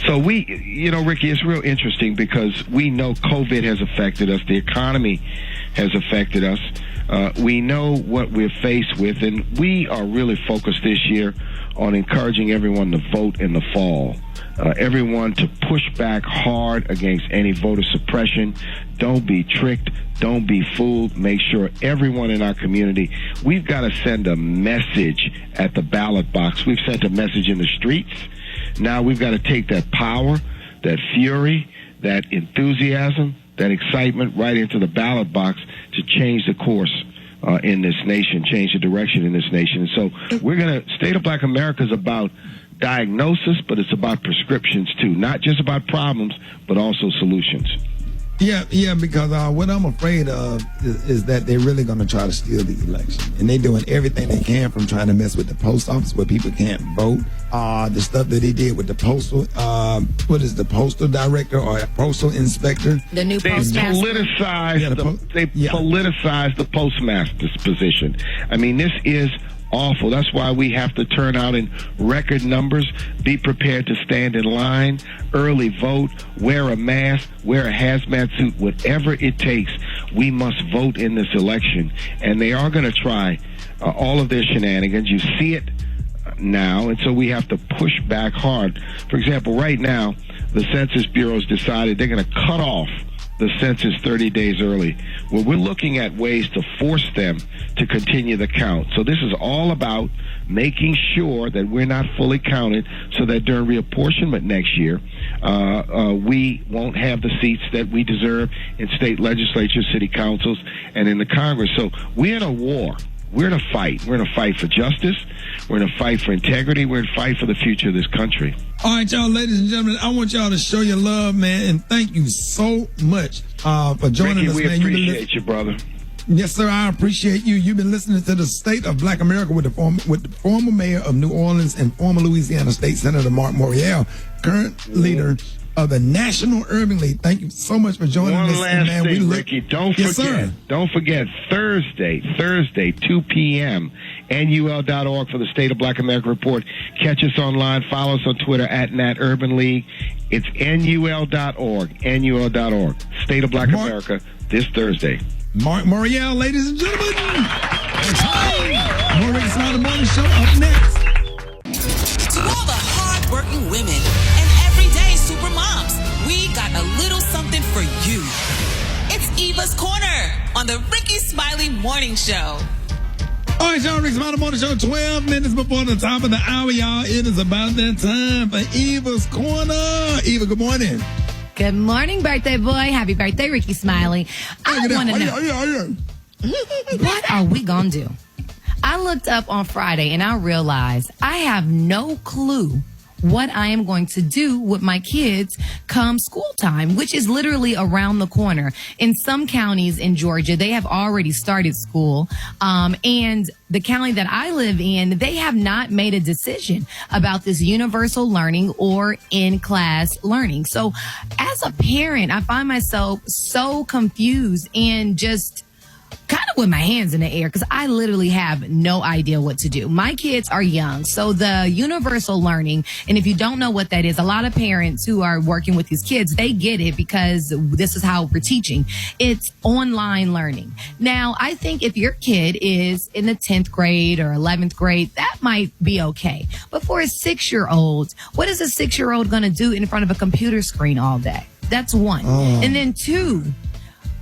So Ricky, it's real interesting because we know COVID has affected us. The economy has affected us. We know what we're faced with, and we are really focused this year on encouraging everyone to vote in the fall. Everyone to push back hard against any voter suppression. Don't be tricked. Don't be fooled. Make sure everyone in our community, we've got to send a message at the ballot box. We've sent a message in the streets. Now we've got to take that power, that fury, that enthusiasm, that excitement right into the ballot box to change the course in this nation, change the direction in this nation. And so State of Black America is about diagnosis, but it's about prescriptions too. Not just about problems, but also solutions. Yeah, because what I'm afraid of is that they're really going to try to steal the election. And they're doing everything they can, from trying to mess with the post office where people can't vote. The stuff that they did with the postal, the postal director or postal inspector? The new postmaster. Politicized the postmaster's position. I mean, this is awful. That's why we have to turn out in record numbers, be prepared to stand in line, early vote, wear a mask, wear a hazmat suit, whatever it takes. We must vote in this election. And they are going to try all of their shenanigans. You see it now, and so we have to push back hard. For example, right now, the Census Bureau's decided they're going to cut off the census 30 days early. Well, we're looking at ways to force them to continue the count. So this is all about making sure that we're not fully counted, so that during reapportionment next year, we won't have the seats that we deserve in state legislatures, city councils, and in the Congress. So we're in a war. We're in a fight. We're in a fight for justice. We're in a fight for integrity. We're in a fight for the future of this country. All right, y'all, ladies and gentlemen, I want y'all to show your love, man, and thank you so much for joining us, we man. Appreciate you, brother. Yes, sir, I appreciate you. You've been listening to the State of Black America with the former mayor of New Orleans and former Louisiana State Senator Mark Morial, current leader of the National Urban League. Thank you so much for joining us. One last thing, Ricky. Don't forget, Thursday, 2 p.m., NUL.org for the State of Black America report. Catch us online. Follow us on Twitter at Nat Urban League. It's NUL.org, NUL.org. State of Black America this Thursday. Mark Morial, ladies and gentlemen. More Rickey Smiley Morning Show up next. To all the hard-working women and everyday super moms, we got a little something for you. It's Evas Corner on the Rickey Smiley Morning Show. All right, y'all, Rickey Smiley Morning Show, 12 minutes before the top of the hour, y'all. It is about that time for Evas Corner. Eva, good morning. Good morning, birthday boy. Happy birthday, Rickey Smiley. I want to know, what are we going to do? I looked up on Friday and I realized I have no clue what I am going to do with my kids come school time, which is literally around the corner. In some counties in Georgia, they have already started school. And the county that I live in, they have not made a decision about this universal learning or in-class learning. So as a parent, I find myself so confused and just kind of with my hands in the air because I literally have no idea what to do. My kids are young, so the universal learning, and if you don't know what that is, a lot of parents who are working with these kids, they get it because this is how we're teaching. It's online learning. Now, I think if your kid is in the 10th grade or 11th grade, that that might be okay. But for a 6-year-old, what is a 6-year-old going to do in front of a computer screen all day? That's one. And then two,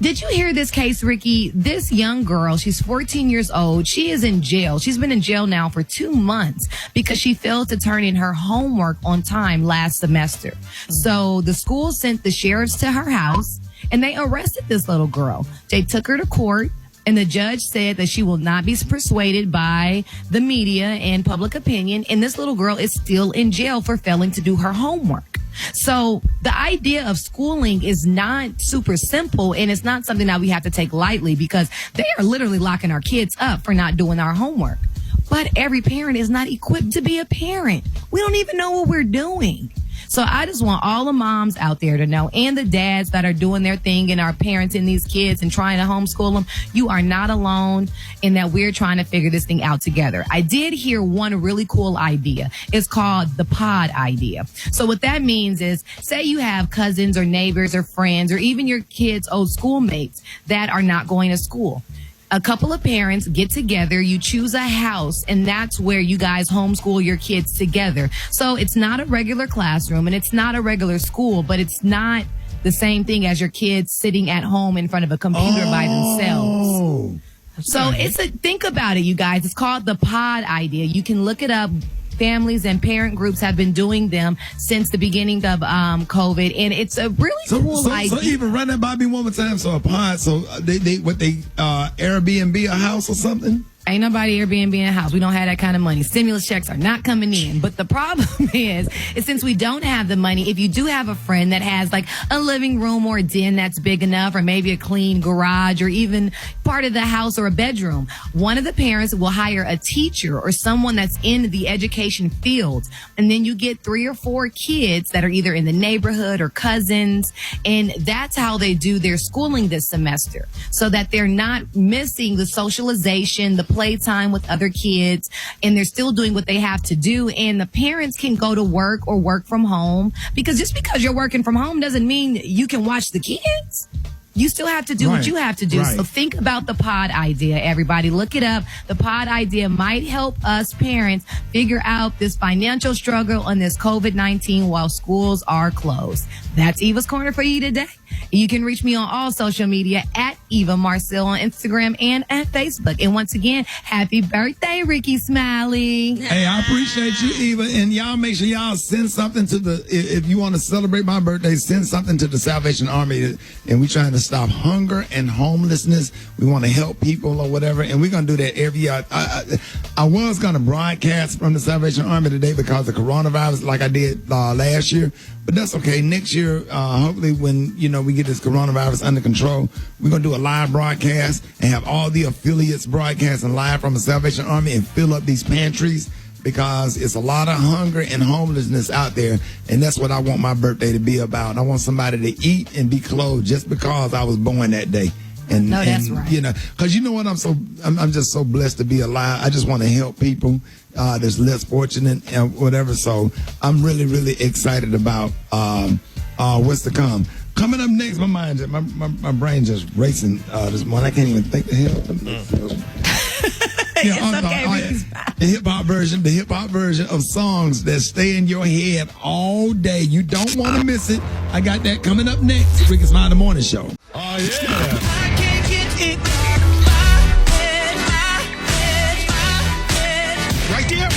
did you hear this case, Ricky? This young girl, she's 14 years old. She is in jail. She's been in jail now for 2 months because she failed to turn in her homework on time last semester. So the school sent the sheriffs to her house and they arrested this little girl. They took her to court. And the judge said that she will not be persuaded by the media and public opinion. And this little girl is still in jail for failing to do her homework. So the idea of schooling is not super simple, and it's not something that we have to take lightly because they are literally locking our kids up for not doing our homework. But every parent is not equipped to be a parent. We don't even know what we're doing. So I just want all the moms out there to know, and the dads that are doing their thing and are parenting these kids and trying to homeschool them, you are not alone in that we're trying to figure this thing out together. I did hear one really cool idea. It's called the pod idea. So what that means is, say you have cousins or neighbors or friends or even your kids' old schoolmates that are not going to school. A couple of parents get together, you choose a house, and that's where you guys homeschool your kids together. So it's not a regular classroom and it's not a regular school, but it's not the same thing as your kids sitting at home in front of a computer by themselves. So think about it, you guys. It's called the pod idea. You can look it up. Families and parent groups have been doing them since the beginning of COVID, and it's a really cool idea. So even run that by me one more time. So a pod, so they Airbnb a house or something? Ain't nobody Airbnb in a house. We don't have that kind of money. Stimulus checks are not coming in. But the problem is since we don't have the money, if you do have a friend that has like a living room or a den that's big enough, or maybe a clean garage, or even part of the house or a bedroom, one of the parents will hire a teacher or someone that's in the education field. And then you get 3 or 4 kids that are either in the neighborhood or cousins. And that's how they do their schooling this semester, so that they're not missing the socialization, the playtime with other kids, and they're still doing what they have to do. And the parents can go to work or work from home, because just because you're working from home doesn't mean you can watch the kids. You still have to do what you have to do. Right. So think about the pod idea, everybody. Look it up. The pod idea might help us parents figure out this financial struggle on this COVID-19 while schools are closed. That's Evas Corner for you today. You can reach me on all social media at Eva Marcel on Instagram and at Facebook. And once again, happy birthday, Rickey Smiley. Hey, I appreciate you, Eva. And y'all make sure y'all send something to if you want to celebrate my birthday, send something to the Salvation Army. And we're trying to stop hunger and homelessness. We want to help people or whatever. And we're going to do that every year. I was going to broadcast from the Salvation Army today because of coronavirus like I did last year. But that's okay. Next year, hopefully when, we get this coronavirus under control, we're going to do a live broadcast and have all the affiliates broadcasting live from the Salvation Army and fill up these pantries, because it's a lot of hunger and homelessness out there. And that's what I want my birthday to be about. I want somebody to eat and be clothed just because I was born that day. And, that's right. Because you know what? I'm just so blessed to be alive. I just want to help people that's less fortunate and whatever. So I'm really, really excited about what's to come. Coming up next, my brain just racing this morning. I can't even think the hell. The hip hop version of songs that stay in your head all day. You don't want to miss it. I got that coming up next. Rickey Smiley, the morning show. Oh yeah.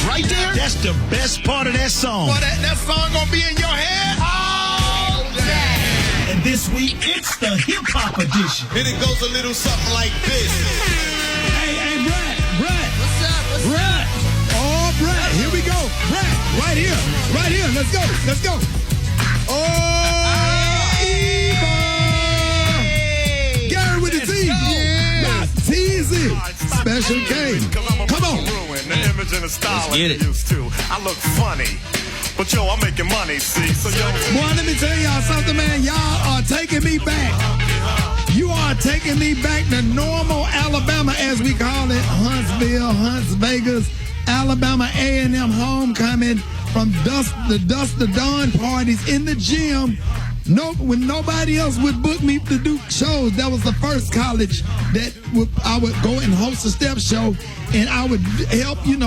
Right there. That's the best part of that song. Well, that song gonna be in your head all day. And this week, it's the hip-hop edition. And it goes a little something like this. Hey, Brett. What's up? Brett. Oh, Brett. Here we go. Brett, right here. Let's go. Oh, Eva. Gary with the T. Yeah. T-Z. Special K. Come on. The style I used to. I look funny, but yo, I'm making money, see? So yo, boy, let me tell y'all something, man. Y'all are taking me back. You are taking me back to normal Alabama, as we call it. Huntsville, Hunts Vegas, Alabama A&M homecoming, from dusk to dawn parties in the gym when nobody else would book me to do shows, that was the first college that I would go and host a step show, and I would help, kind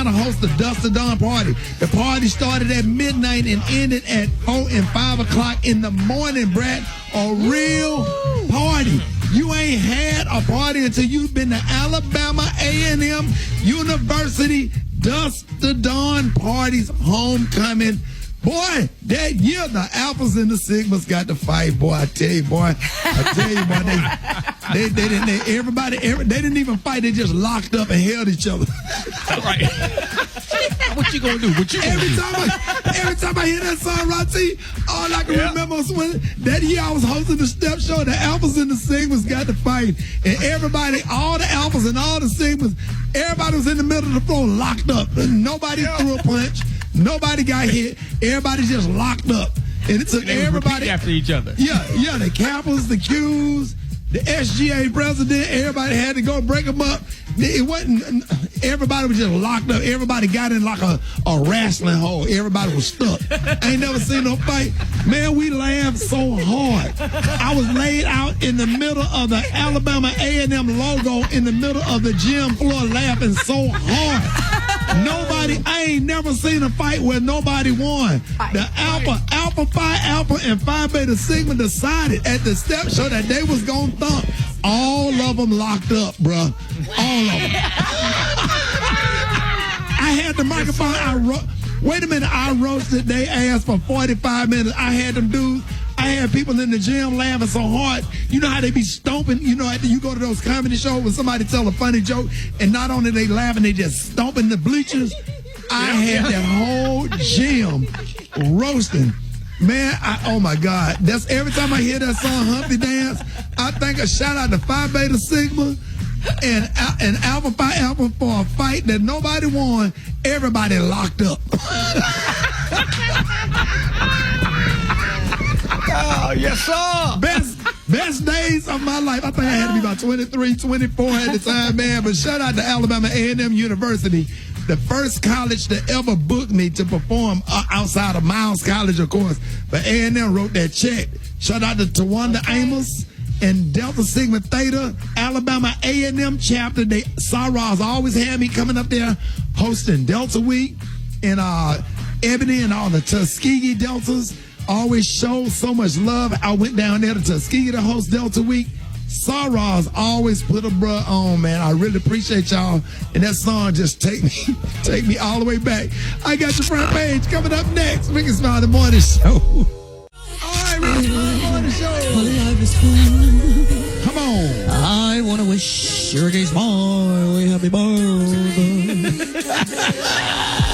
of host the Dust to Dawn party. The party started at midnight and ended at 4 and 5 o'clock in the morning, Brad. A real party. You ain't had a party until you've been to Alabama A&M University Dust to Dawn parties, homecoming. Boy, that year the Alphas and the Sigmas got to fight. Boy, I tell you, boy, they didn't even fight. They just locked up and held each other. Right. What you gonna do? Every time I hear that song, Rati, all I can remember was when that year I was hosting the step show. The Alphas and the Sigmas got to fight, and everybody, all the Alphas and all the Sigmas, everybody was in the middle of the floor locked up. Nobody threw a punch. Nobody got hit. Everybody just locked up. And it took everybody after each other. Yeah, the Kappas, the Qs, the SGA president, everybody had to go break them up. It wasn't, everybody was just locked up. Everybody got in like a wrestling hole. Everybody was stuck. I ain't never seen no fight. Man, we laughed so hard. I was laid out in the middle of the Alabama A&M logo in the middle of the gym floor laughing so hard. I ain't never seen a fight where nobody won. The Alpha Phi Alpha and Phi Beta Sigma decided at the step show that they was gonna thump. All of them locked up, bruh. All of them. I had the microphone. Wait a minute. I roasted they ass for 45 minutes. I had people in the gym laughing so hard. You know how they be stomping? You know, after you go to those comedy shows when somebody tell a funny joke and not only they laughing, they just stomping the bleachers. I had that whole gym roasting. Man, oh my God. That's every time I hear that song, Humpty Dance, I think a shout out to Phi Beta Sigma and Alpha Phi Alpha for a fight that nobody won. Everybody locked up. Oh, yes, sir. Best days of my life. I think I had to be about 23, 24 at the time, man. But shout out to Alabama A&M University, the first college to ever book me to perform outside of Miles College, of course. But A&M wrote that check. Shout out to Tawanda Amos and Delta Sigma Theta, Alabama A&M chapter. Saraz always had me coming up there hosting Delta Week, and Ebony and all the Tuskegee Deltas always showed so much love. I went down there to Tuskegee to host Delta Week. Saraz always put a bruh on, man. I really appreciate y'all. And that song just take me all the way back. I got your front page coming up next. Rickey Smiley, the morning show. All right, Rickey Smiley, the morning show. Come on. I want to wish Rickey Smiley happy birthday.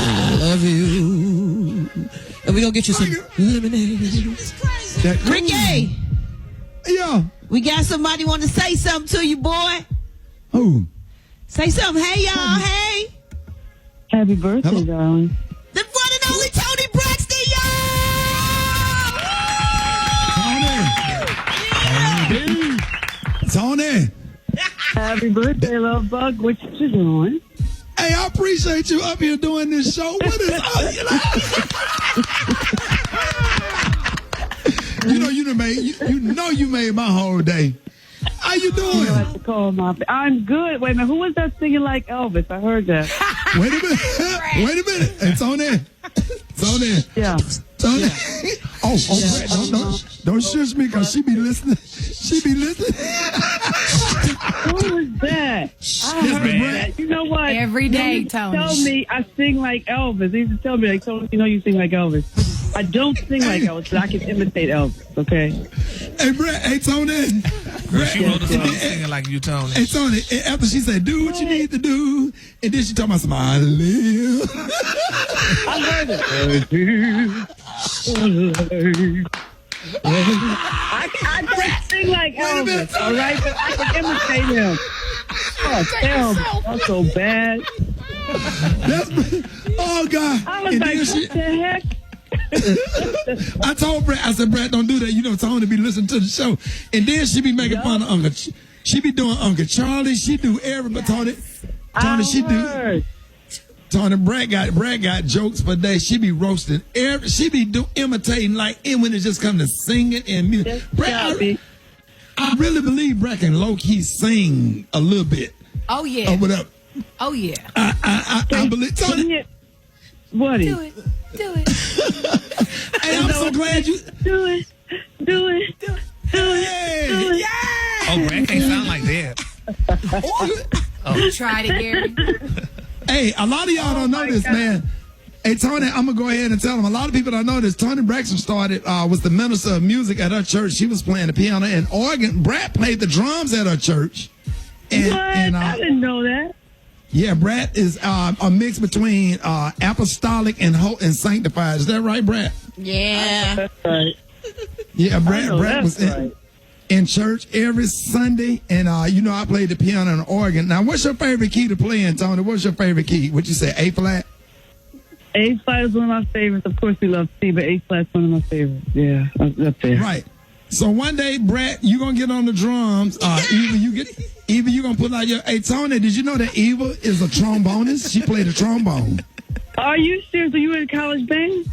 I love you. And we gonna get you some lemonade. Rickey! Yeah. We got somebody want to say something to you, boy. Who? Say something. Hey, y'all. Hey. Happy birthday, darling. The one and only Tony Braxton, y'all! Tony. Happy birthday, love bug. What you doing? Hey, I appreciate you up here doing this show. What is you made my whole day. How you doing? You have to call I'm good. Wait a minute. Who was that singing like Elvis? I heard that. Wait a minute. It's on there. It's on there. Yeah. It's on there. Oh, don't shush me because she be listening. Who was that? I heard that. You know what? Every day, Tony. Tell me I sing like Elvis. He used to tell me, like, Tony, you know you sing like Elvis. I don't sing like Elvis, but I can imitate Elvis, okay? Hey, Brett. Hey, Tony. She wrote a song singing like you, Tony. Hey, Tony, after she said, do what you need to do, and then she talking about smiley. I heard it. I don't sing like Elvis, all right? But I can imitate him. Oh, damn. That's so bad. Oh, God. I was like, what the heck? I told Brett, I said, Brett, don't do that. You know, Tony be listening to the show. And then she be making fun of Uncle. She be doing Uncle Charlie. She do everybody. Tony, she do. Tony, Brad got jokes for days. She be roasting. She be imitating like when it just comes to singing and music. Brad, I really believe Brad can low-key sing a little bit. Oh, yeah. Or whatever. Oh, yeah. I believe. Tony, what do it. Do it. Hey, I'm so glad you... Do it. Hey. Yeah. Oh, Brad can't sound like that. Try it, Gary. Hey, a lot of y'all don't know this, man. Hey, Tony, I'm going to go ahead and tell them. A lot of people don't know this. Tony Braxton was the minister of music at her church. She was playing the piano and organ. Brad played the drums at her church. And, I didn't know that. Yeah, Brad is a mix between apostolic and sanctified. Is that right, Brad? Yeah. That's right. Yeah, Brad was in church every Sunday, and I played the piano and organ. Now, what's your favorite key to play in, Tony? What's your favorite key? What'd you say, A flat? A flat is one of my favorites. Of course, we love C, but A flat is one of my favorites. Yeah, that's there. Right. So one day, Brad, you're gonna get on the drums. Either you're gonna put out your. Hey, Tony, did you know that Eva is a trombonist? She played a trombone. Are you serious? Are you in a college band?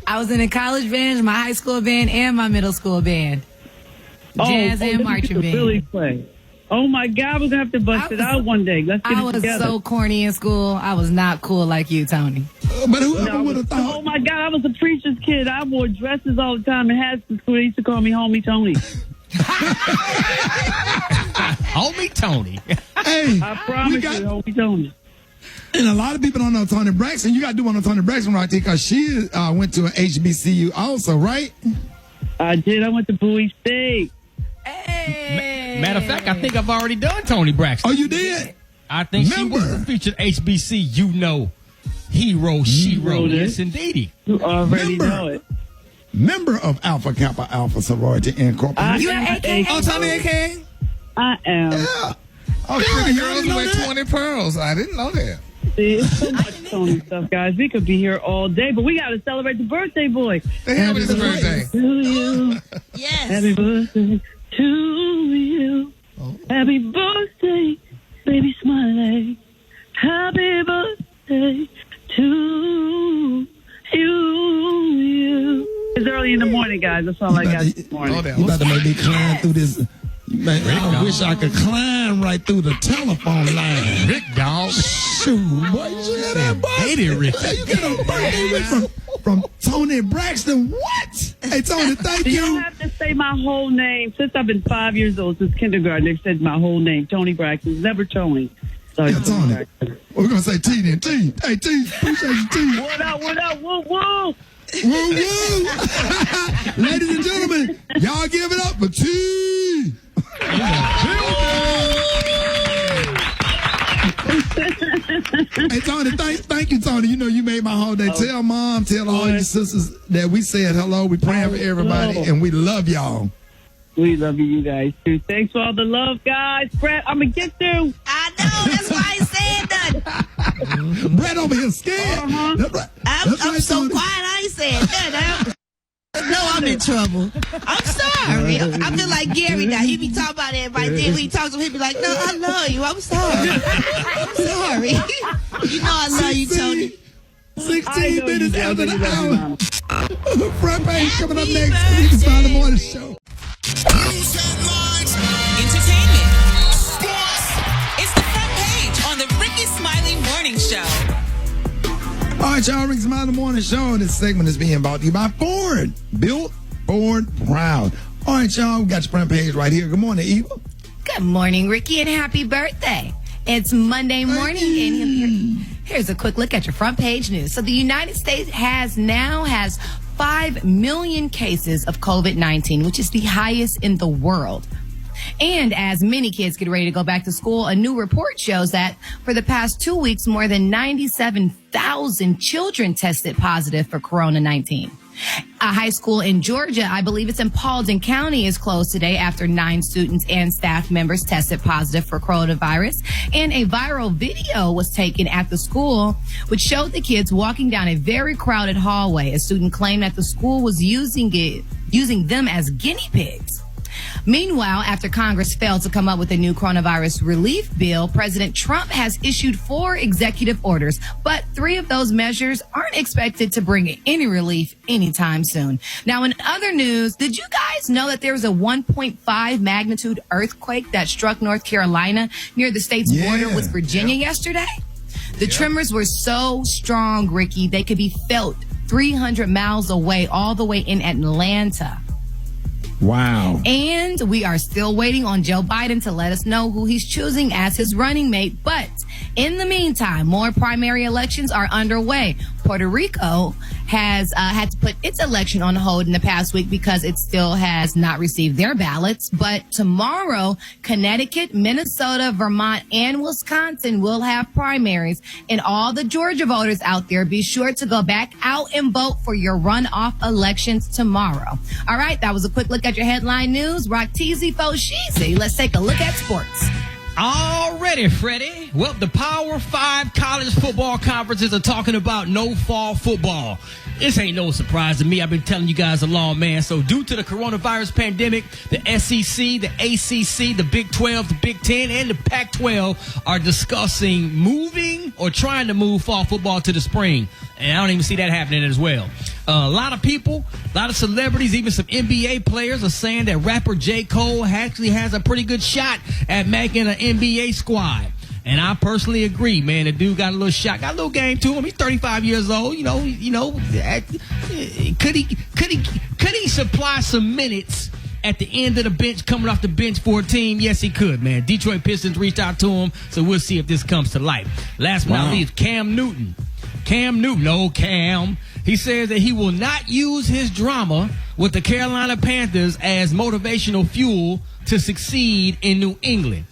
I was in a college band, my high school band, and my middle school band. Jazz and marching band. Really play. Oh my God, we're gonna have to bust it out one day. Let's get it together. I was so corny in school. I was not cool like you, Tony. But whoever would have thought? Oh my God, I was a preacher's kid. I wore dresses all the time and hats to school. They used to call me Homie Tony. Homie Tony. Hey, I promise you, Homie Tony. And a lot of people don't know Tony Braxton. You got to do one on Tony Braxton right there because she went to an HBCU also, right? I did. I went to Bowie State. Hey. Matter of fact, I think I've already done Tony Braxton. Oh, you did? I think she was a featured HBCU hero, shero. Yes, indeedy. You already know it. Member of Alpha Kappa Alpha Sorority Incorporated. You an AKA? Oh, Tony AKA? I am. Yeah. Oh, Yeah, the girls know wear that? 20 pearls. I didn't know that. See, it's so much Tony stuff, guys. We could be here all day, but we got to celebrate the birthday boy. Happy birthday. To you. Yes. Happy birthday to you. Oh. Happy birthday, baby Smiley. Happy birthday to you. It's early in the morning, guys. That's all I got this morning. You about to make me climb through this. Man, I wish I could climb right through the telephone line. Rick, dog. Shoot, boy, you get that Hated Rick. Hey, you get a birthday wish from Tony Braxton. What? Hey, Tony, thank You you. don't have to say my whole name. Since I've been 5 years old, since kindergarten, they've said my whole name, Tony Braxton. Never Tony. So Yeah, Tony. We're going to say T then. T. Hey, T. Appreciate you, T. What up? Woo, woo. Woo, woo. Ladies and gentlemen, y'all give it up for T. Hey, Tony, thank you, Tony. You know you made my whole day. Tell Mom, tell all your sisters that we said hello. We praying for everybody, and we love y'all. We love you guys, too. Thanks for all the love, guys. Brett, I'm going to get through. I know. That's why I ain't saying nothing. Brett over here scared. I'm so quiet. I ain't saying nothing. No, I'm in trouble. I'm sorry. I feel like Gary now. He be talking about everybody. Then when he talks to him, he be like, no, I love you. I'm sorry. I'm sorry. You know I love you, Tony. 16 minutes after the hour. Front page coming up next. Rickey Smiley Morning Show. News headlines, entertainment, sports. It's the front page on the Rickey Smiley Morning Show. All right, y'all, Rickey Smiley Morning Show. This segment is being brought to you by Ford. Built Ford proud. All right, y'all, we got your front page right here. Good morning, Eva. Good morning, Ricky, and happy birthday. It's Monday morning, and here's a quick look at your front page news. So the United States has 5 million cases of COVID-19, which is the highest in the world. And as many kids get ready to go back to school, a new report shows that for the past 2 weeks, more than 97,000 children tested positive for Corona-19. A high school in Georgia, I believe it's in Paulding County, is closed today after 9 students and staff members tested positive for coronavirus. And a viral video was taken at the school, which showed the kids walking down a very crowded hallway. A student claimed that the school was using them as guinea pigs. Meanwhile, after Congress failed to come up with a new coronavirus relief bill, President Trump has issued 4 executive orders, but 3 of those measures aren't expected to bring any relief anytime soon. Now, in other news, did you guys know that there was a 1.5 magnitude earthquake that struck North Carolina near the state's border with Virginia yesterday? The tremors were so strong, Ricky, they could be felt 300 miles away, all the way in Atlanta. Wow. And we are still waiting on Joe Biden to let us know who he's choosing as his running mate. But in the meantime, more primary elections are underway. Puerto Rico has had to put its election on hold in the past week because it still has not received their ballots. But tomorrow, Connecticut, Minnesota, Vermont, and Wisconsin will have primaries. And all the Georgia voters out there, be sure to go back out and vote for your runoff elections tomorrow. All right, that was a quick look at your headline news. Rock Teasy, Fo Sheezy. Let's take a look at sports. Already, Freddie. Well, the Power 5 college football conferences are talking about no fall football. This ain't no surprise to me. I've been telling you guys along, man. So due to the coronavirus pandemic, the SEC, the ACC, the Big 12, the Big 10, and the Pac-12 are discussing moving or trying to move fall football to the spring. And I don't even see that happening as well. A lot of people, a lot of celebrities, even some NBA players are saying that rapper J. Cole actually has a pretty good shot at making an NBA squad. And I personally agree, man. The dude got a little shot, got a little game to him. He's 35 years old. You know, could he supply some minutes at the end of the bench, coming off the bench for a team? Yes, he could, man. Detroit Pistons reached out to him, so we'll see if this comes to life. Last but not least, Cam Newton. He says that he will not use his drama with the Carolina Panthers as motivational fuel to succeed in New England.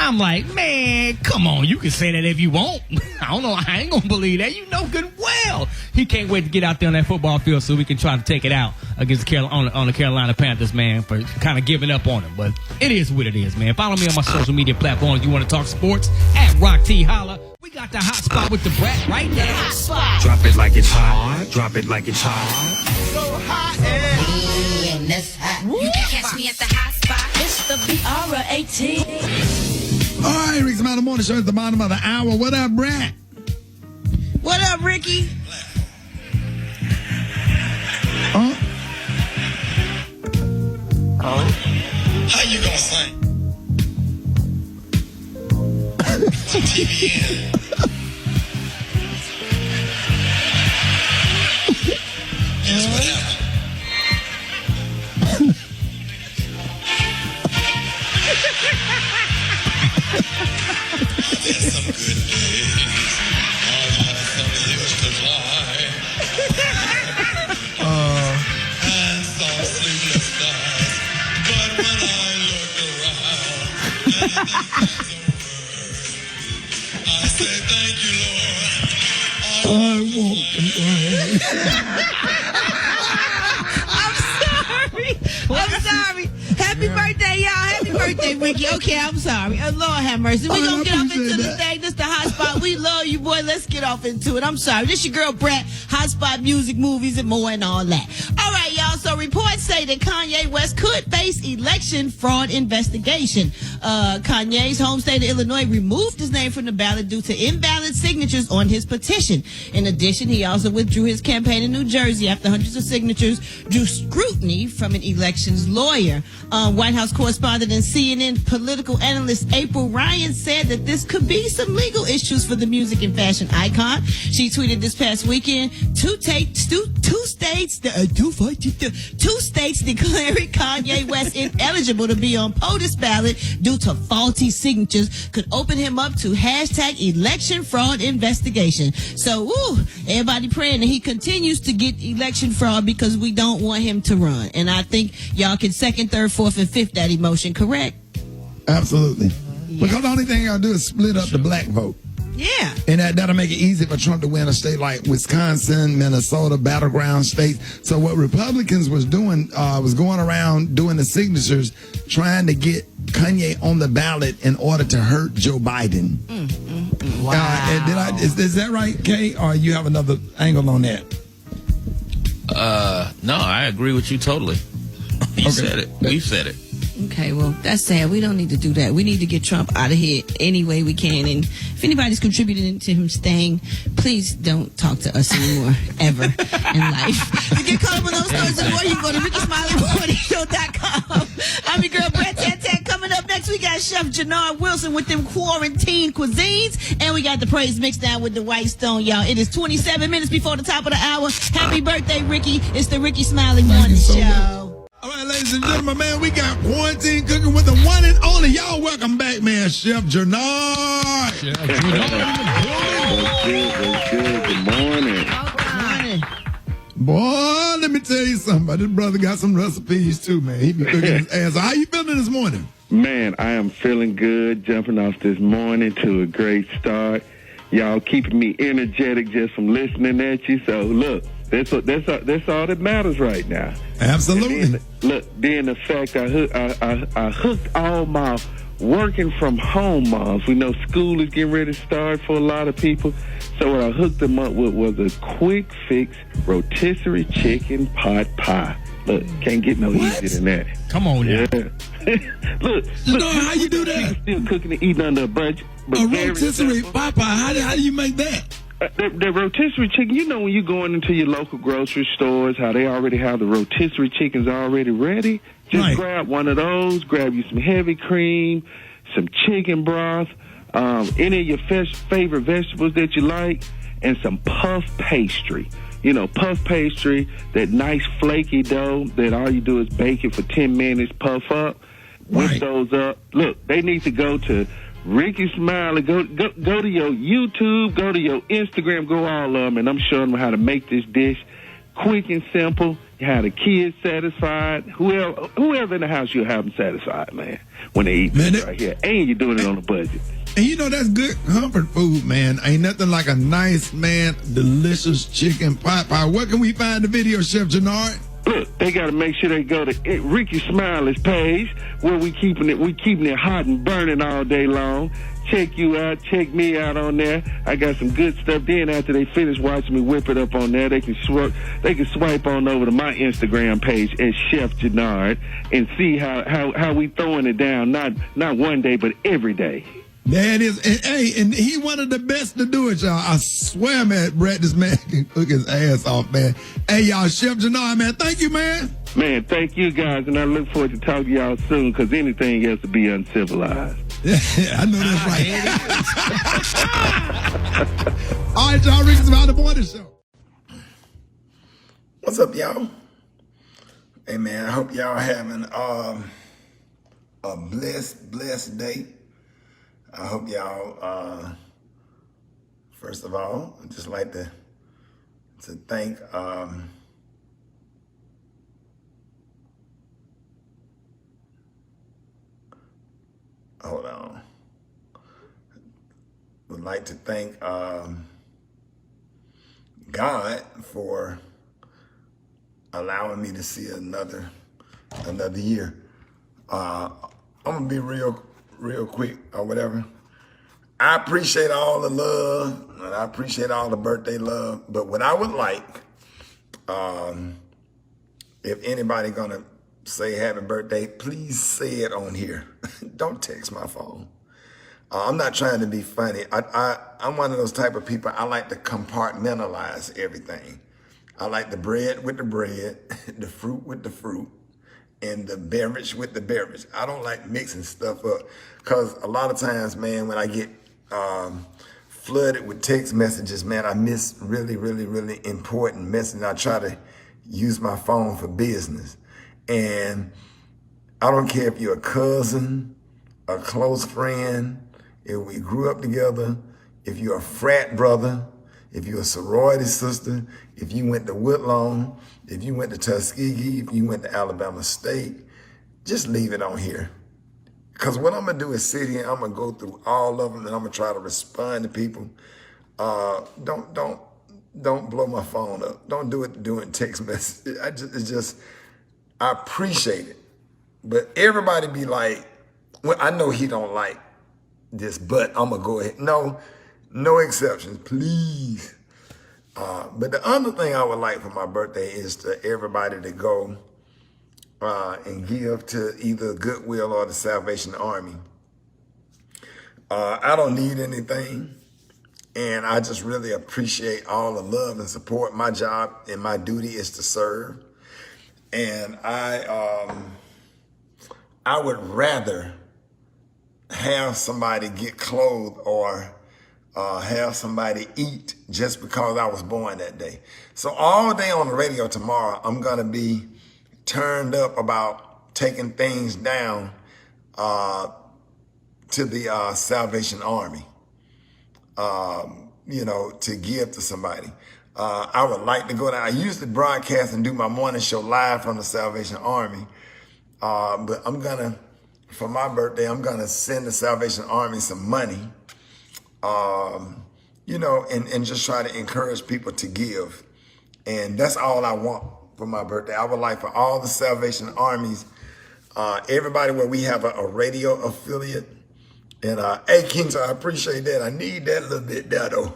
I'm like, man, come on. You can say that if you want. I don't know. I ain't going to believe that. You know good and well. He can't wait to get out there on that football field so we can try to take it out against on the Carolina Panthers, man, for kind of giving up on him. But it is what it is, man. Follow me on my social media platforms if you want to talk sports at Rock T Holla. We got the hot spot with the brat right now. Hot spot. Drop it like it's hot. Drop it like it's hot. So hot and that's hot. You can catch me at the hot spot. It's the BR18. All right, Rickey Smiley Morning Show at the bottom of the hour. What up, Brad? What up, Ricky? How you gonna sing? TVN. Here's what happened. I've had some good days. I've had some years to fly. And some sleepless nights. But when I look around and I say thank you, Lord. I won't complain. I'm sorry. Happy birthday, y'all. Happy birthday, Ricky. Okay, I'm sorry. Lord have mercy. We're going to get off into the thing. This the hot spot. We love you, boy. Let's get off into it. I'm sorry. This your girl, Brat. Hot spot music, movies, and more and all that. All right, y'all. So reports say that Kanye West could face election fraud investigation. Kanye's home state of Illinois removed his name from the ballot due to invalid signatures on his petition. In addition, he also withdrew his campaign in New Jersey after hundreds of signatures drew scrutiny from an elections lawyer. White House correspondent and CNN political analyst April Ryan said that this could be some legal issues for the music and fashion icon. She tweeted this past weekend, two states declaring Kanye West ineligible to be on POTUS ballot due to faulty signatures could open him up to hashtag election fraud investigation. So, everybody praying that he continues to get election fraud because we don't want him to run. And I think y'all can second, third, fourth, and fifth that emotion, correct? Absolutely. Because the only thing y'all do is split up the black vote. Yeah. And that'll make it easy for Trump to win a state like Wisconsin, Minnesota, battleground states. So what Republicans was doing was going around doing the signatures, trying to get Kanye on the ballot in order to hurt Joe Biden. Wow. Is that right, Kay? Or you have another angle on that? No, I agree with you totally. You said it. We've said it. Okay, well, that's sad. We don't need to do that. We need to get Trump out of here any way we can. And if anybody's contributing to him staying, please don't talk to us anymore, ever in life. To get caught up on those stories and more, you can go to RickySmileyMorningShow.com. I'm your girl, Brett Tat. Coming up next, we got Chef Jannard Wilson with them quarantine cuisines. And we got the praise mixed down with the White Stone, y'all. It is 27 minutes before the top of the hour. Happy birthday, Ricky. It's the Rickey Smiley Morning Show. All right, ladies and gentlemen, man, we got quarantine cooking with the one and only. Y'all welcome back, man, Chef Jannard. Chef What's good? Good morning. Boy, let me tell you something. This brother got some recipes too, man. He be cooking his ass. How you feeling this morning? Man, I am feeling good, jumping off this morning to a great start. Y'all keeping me energetic just from listening at you. So look, that's all that matters right now. Absolutely. Then the fact I hooked all my working from home moms. We know school is getting ready to start for a lot of people. So what I hooked them up with was a quick fix rotisserie chicken pot pie. Look, can't get no easier than that. Come on now. Yeah. look, how you do that? Still cooking and eating under a budget. A rotisserie pot pie. How do you make that? The rotisserie chicken, you know when you going into your local grocery stores, how they already have the rotisserie chickens already ready? Just grab one of those, grab you some heavy cream, some chicken broth, any of your favorite vegetables that you like, and some puff pastry. You know, puff pastry, that nice flaky dough that all you do is bake it for 10 minutes, puff up, whip those up. Look, they need to go to Rickey Smiley, go to your YouTube, go to your Instagram, go all of them, and I'm showing them how to make this dish quick and simple, how the kids satisfied, whoever in the house, you'll have them satisfied, man, when they eat this right here. And you're doing it on a budget. And you know, that's good comfort food, man. Ain't nothing like a nice, man, delicious chicken pot pie. Where can we find the video, Chef Jannard? Look, they got to make sure they go to Rickey Smiley's page where we keeping it hot and burning all day long. Check you out, check me out on there. I got some good stuff. Then after they finish watching me whip it up on there, they can swipe on over to my Instagram page at Chef Jannard and see how we throwing it down. Not one day, but every day. There it is. And he one of the best to do it, y'all. I swear, man, Brett, this man can cook his ass off, man. Hey, y'all, Chef Jannard, man, thank you, man. Man, thank you, guys, and I look forward to talking to y'all soon, because anything else would be uncivilized. I know that's right. All right, y'all, Rickey Smiley Morning Show. What's up, y'all? Hey, man, I hope y'all having a blessed day. I hope y'all, first of all, I'd just like to thank hold on. Would like to thank God for allowing me to see another year. I'm gonna be real quick or whatever. I appreciate all the love and I appreciate all the birthday love. But what I would like, if anybody gonna say happy birthday, please say it on here. Don't text my phone. I'm not trying to be funny. I'm one of those type of people, I like to compartmentalize everything. I like the bread with the bread, the fruit with the fruit, and the beverage with the beverage. I don't like mixing stuff up, because a lot of times, man, when I get flooded with text messages, man, I miss really important messages. I try to use my phone for business. And I don't care if you're a cousin, a close friend, if we grew up together, if you're a frat brother, if you're a sorority sister, if you went to Woodlawn, if you went to Tuskegee, if you went to Alabama State, just leave it on here. Because what I'm going to do is sit here, I'm going to go through all of them, and I'm going to try to respond to people. Don't blow my phone up. Don't do it doing text messages. I appreciate it. But everybody be like, well, I know he don't like this, but I'm going to go ahead. No exceptions, please. But the other thing I would like for my birthday is to everybody to go and give to either Goodwill or the Salvation Army. I don't need anything, and I just really appreciate all the love and support. My job and my duty is to serve, and I would rather have somebody get clothed or have somebody eat just because I was born that day. So all day on the radio tomorrow, I'm going to be turned up about taking things down to the Salvation Army, to give to somebody. I would like to go down. I usually broadcast and do my morning show live from the Salvation Army, but for my birthday, I'm going to send the Salvation Army some money, and just try to encourage people to give. And that's all I want for my birthday. I would like for all the Salvation Armies, everybody where we have a radio affiliate. And, hey, Kings, I appreciate that. I need that a little bit there, though.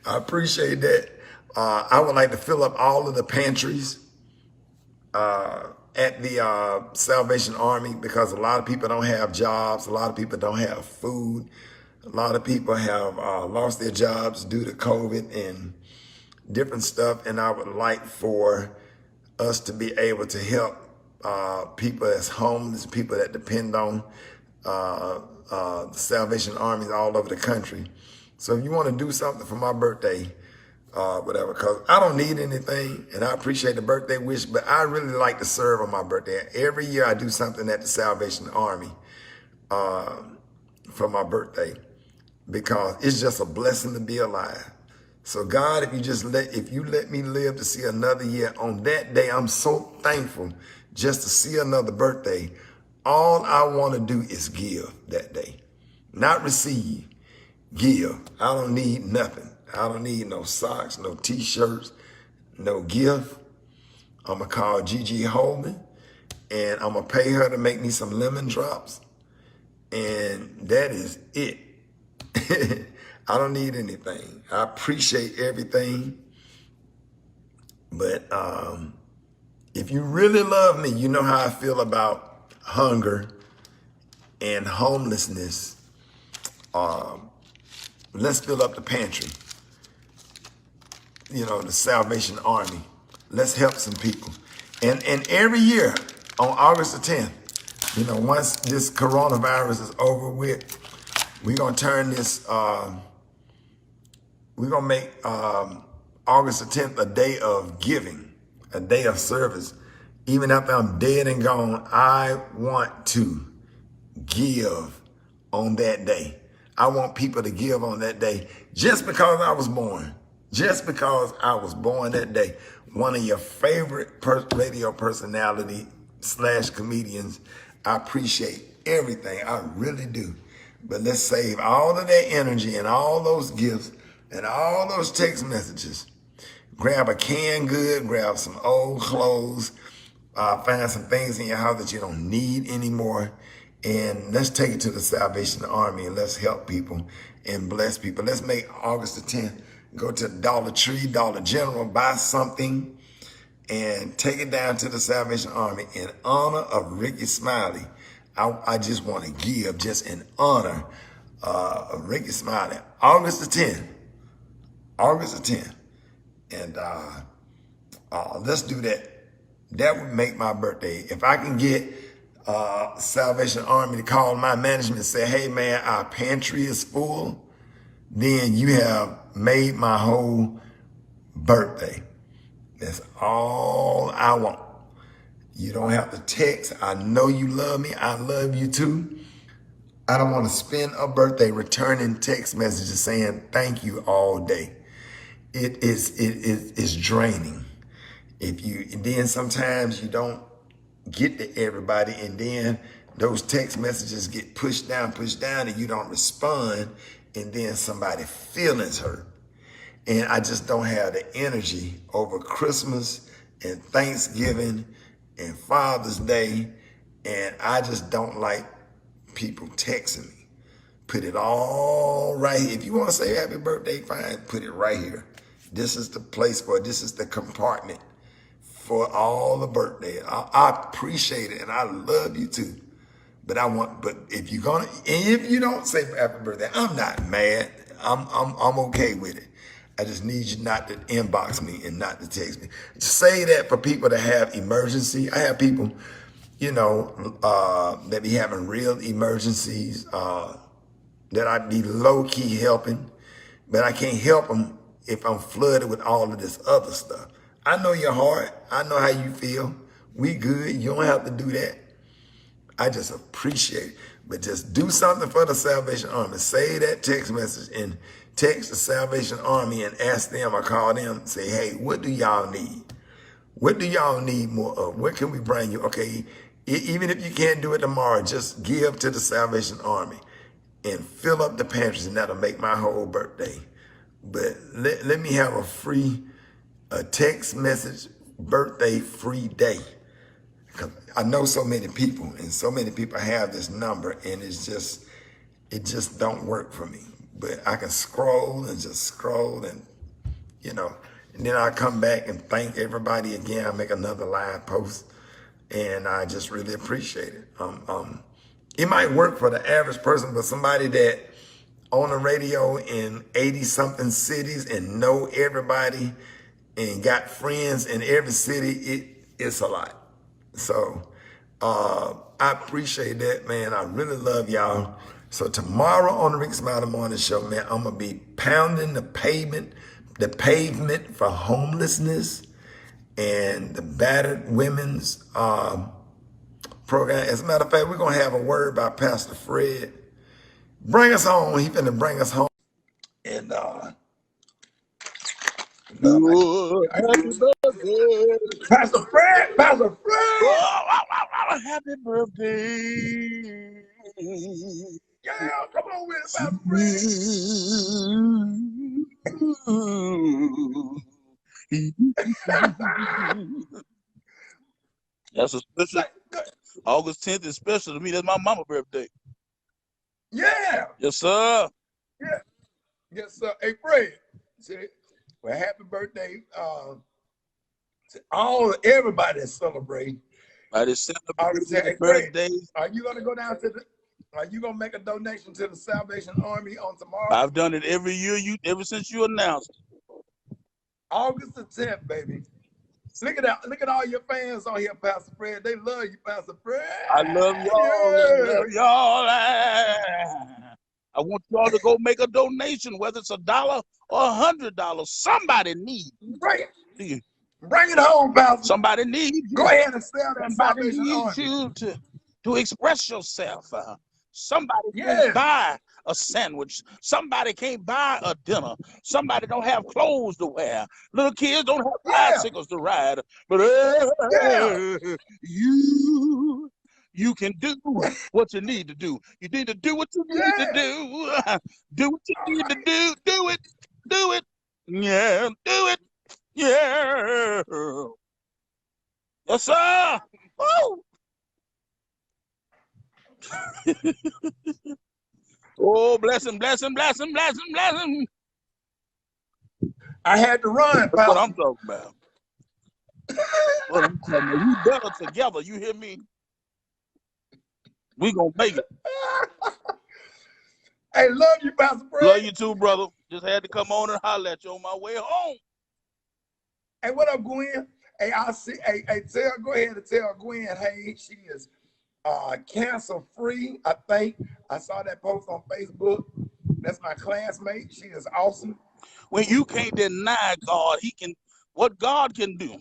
I appreciate that. I would like to fill up all of the pantries at the Salvation Army, because a lot of people don't have jobs. A lot of people don't have food. A lot of people have lost their jobs due to COVID and different stuff. And I would like for us to be able to help people that's homeless, people that depend on the Salvation Armies all over the country. So if you want to do something for my birthday, whatever, because I don't need anything, and I appreciate the birthday wish, but I really like to serve on my birthday. Every year I do something at the Salvation Army for my birthday, because it's just a blessing to be alive. So God, if you let me live to see another year, on that day, I'm so thankful just to see another birthday. All I want to do is give that day, not receive, give. I don't need nothing. I don't need no socks, no t-shirts, no gift. I'm going to call Gigi Holman, and I'm going to pay her to make me some lemon drops. And that is it. I don't need anything. I appreciate everything. But if you really love me, you know how I feel about hunger and homelessness. Let's fill up the pantry. The Salvation Army. Let's help some people. And every year on August the 10th, once this coronavirus is over with, we're going to turn this, we're going to make August the 10th a day of giving, a day of service. Even after I'm dead and gone, I want to give on that day. I want people to give on that day just because I was born. Just because I was born that day. One of your favorite radio personality / comedians. I appreciate everything. I really do. But let's save all of that energy and all those gifts and all those text messages. Grab a canned good, grab some old clothes, find some things in your house that you don't need anymore, and let's take it to the Salvation Army and let's help people and bless people. Let's make August the 10th. Go to Dollar Tree, Dollar General, buy something, and take it down to the Salvation Army in honor of Rickey Smiley. I just want to give just in honor of Rickey Smiley. August the 10th. August the 10th. And let's do that. That would make my birthday. If I can get Salvation Army to call my management and say, hey, man, our pantry is full, then you have made my whole birthday. That's all I want. You don't have to text. I know you love me. I love you too. I don't want to spend a birthday returning text messages saying thank you all day. It is draining. Then sometimes you don't get to everybody, and then those text messages get pushed down, and you don't respond, and then somebody's feelings hurt. And I just don't have the energy over Christmas and Thanksgiving and Father's Day, and I just don't like people texting me. Put it all right here. If you want to say happy birthday, fine, put it right here. This is the place for it. This is the compartment for all the birthday. I appreciate it, and I love you too. But if you're gonna, and if you don't say happy birthday, I'm not mad. I'm okay with it. I just need you not to inbox me and not to text me. Say that for people that have emergency. I have people, that be having real emergencies that I'd be low key helping, but I can't help them if I'm flooded with all of this other stuff. I know your heart. I know how you feel. We good. You don't have to do that. I just appreciate it. But just do something for the Salvation Army. Say that text message and text the Salvation Army and ask them or call them. Say, hey, what do y'all need? What do y'all need more of? What can we bring you? Okay, even if you can't do it tomorrow, just give to the Salvation Army and fill up the pantries, and that'll make my whole birthday. But let me have a text message birthday free day. Because I know so many people, and so many people have this number, and it just don't work for me. But I can scroll and just scroll, and and then I come back and thank everybody again. I make another live post, and I just really appreciate it. It might work for the average person, but somebody that on the radio in 80-something cities and know everybody and got friends in every city, it's a lot. So I appreciate that, man. I really love y'all. So tomorrow on the Rickey Smiley Morning Show, man, I'm gonna be pounding the pavement for homelessness and the battered women's program. As a matter of fact, we're gonna have a word by Pastor Fred. Bring us home. He finna bring us home. And happy birthday, Pastor Fred. Oh, happy birthday. Yeah, come on with it, Pastor Fred. That's a special. August 10th is special to me. That's my mama's birthday. Yeah. Yes, sir. Yeah. Yes, sir. Hey, Fred. Well, happy birthday to everybody that's celebrating. I just celebrate birthdays. Are you gonna go down are you gonna make a donation to the Salvation Army on tomorrow? I've done it every year ever since you announced. August the 10th, baby. Look at that. Look at all your fans on here, Pastor Fred. They love you, Pastor Fred. I love y'all. Yeah. I love y'all. I want y'all to go make a donation, whether it's $1 or $100. Somebody needs. Bring it home, Pastor. Somebody needs. Go ahead and sell that Somebody Salvation needs Army. you to express yourself. Somebody can't buy a sandwich. Somebody can't buy a dinner. Somebody don't have clothes to wear. Little kids don't have bicycles to ride. But you can do what you need to do. You need to do what you need to do. Do what you need to do. Do it. Do it. Yeah. Do it. Yeah. Yes, sir. Woo. Oh, bless him, bless him, bless him, bless him, bless him. I had to run. That's what I'm talking about. What I'm talking about. We better together. You hear me? We gonna make it. Hey, love you, Pastor Fred. Love you too, brother. Just had to come on and holler at you on my way home. Hey, what up, Gwen? Hey, I see. Hey, go ahead and tell Gwen. Hey, she is cancer free. I think I saw that post on Facebook. That's my classmate. She is awesome. When you can't deny God, what God can do,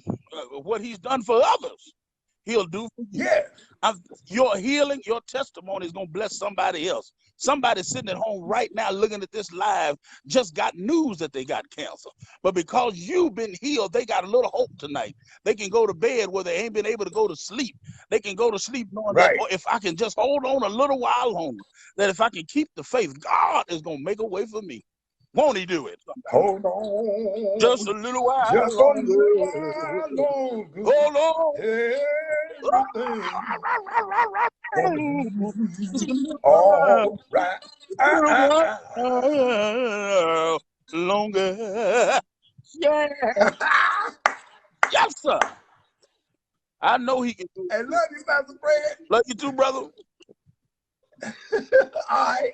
what He's done for others, He'll do for you. Yeah. Your healing, your testimony is going to bless somebody else. Somebody sitting at home right now looking at this live just got news that they got cancer. But because you've been healed, they got a little hope tonight. They can go to bed where they ain't been able to go to sleep. They can go to sleep knowing that if I can just hold on a little while longer, that if I can keep the faith, God is going to make a way for me. Won't He do it? Hold on. Just a little while Just longer. a little while longer. Hold on. All right. Longer. Yeah. Yes, sir. I know he can do it. And love you, Pastor Fred. Love you too, brother. All right.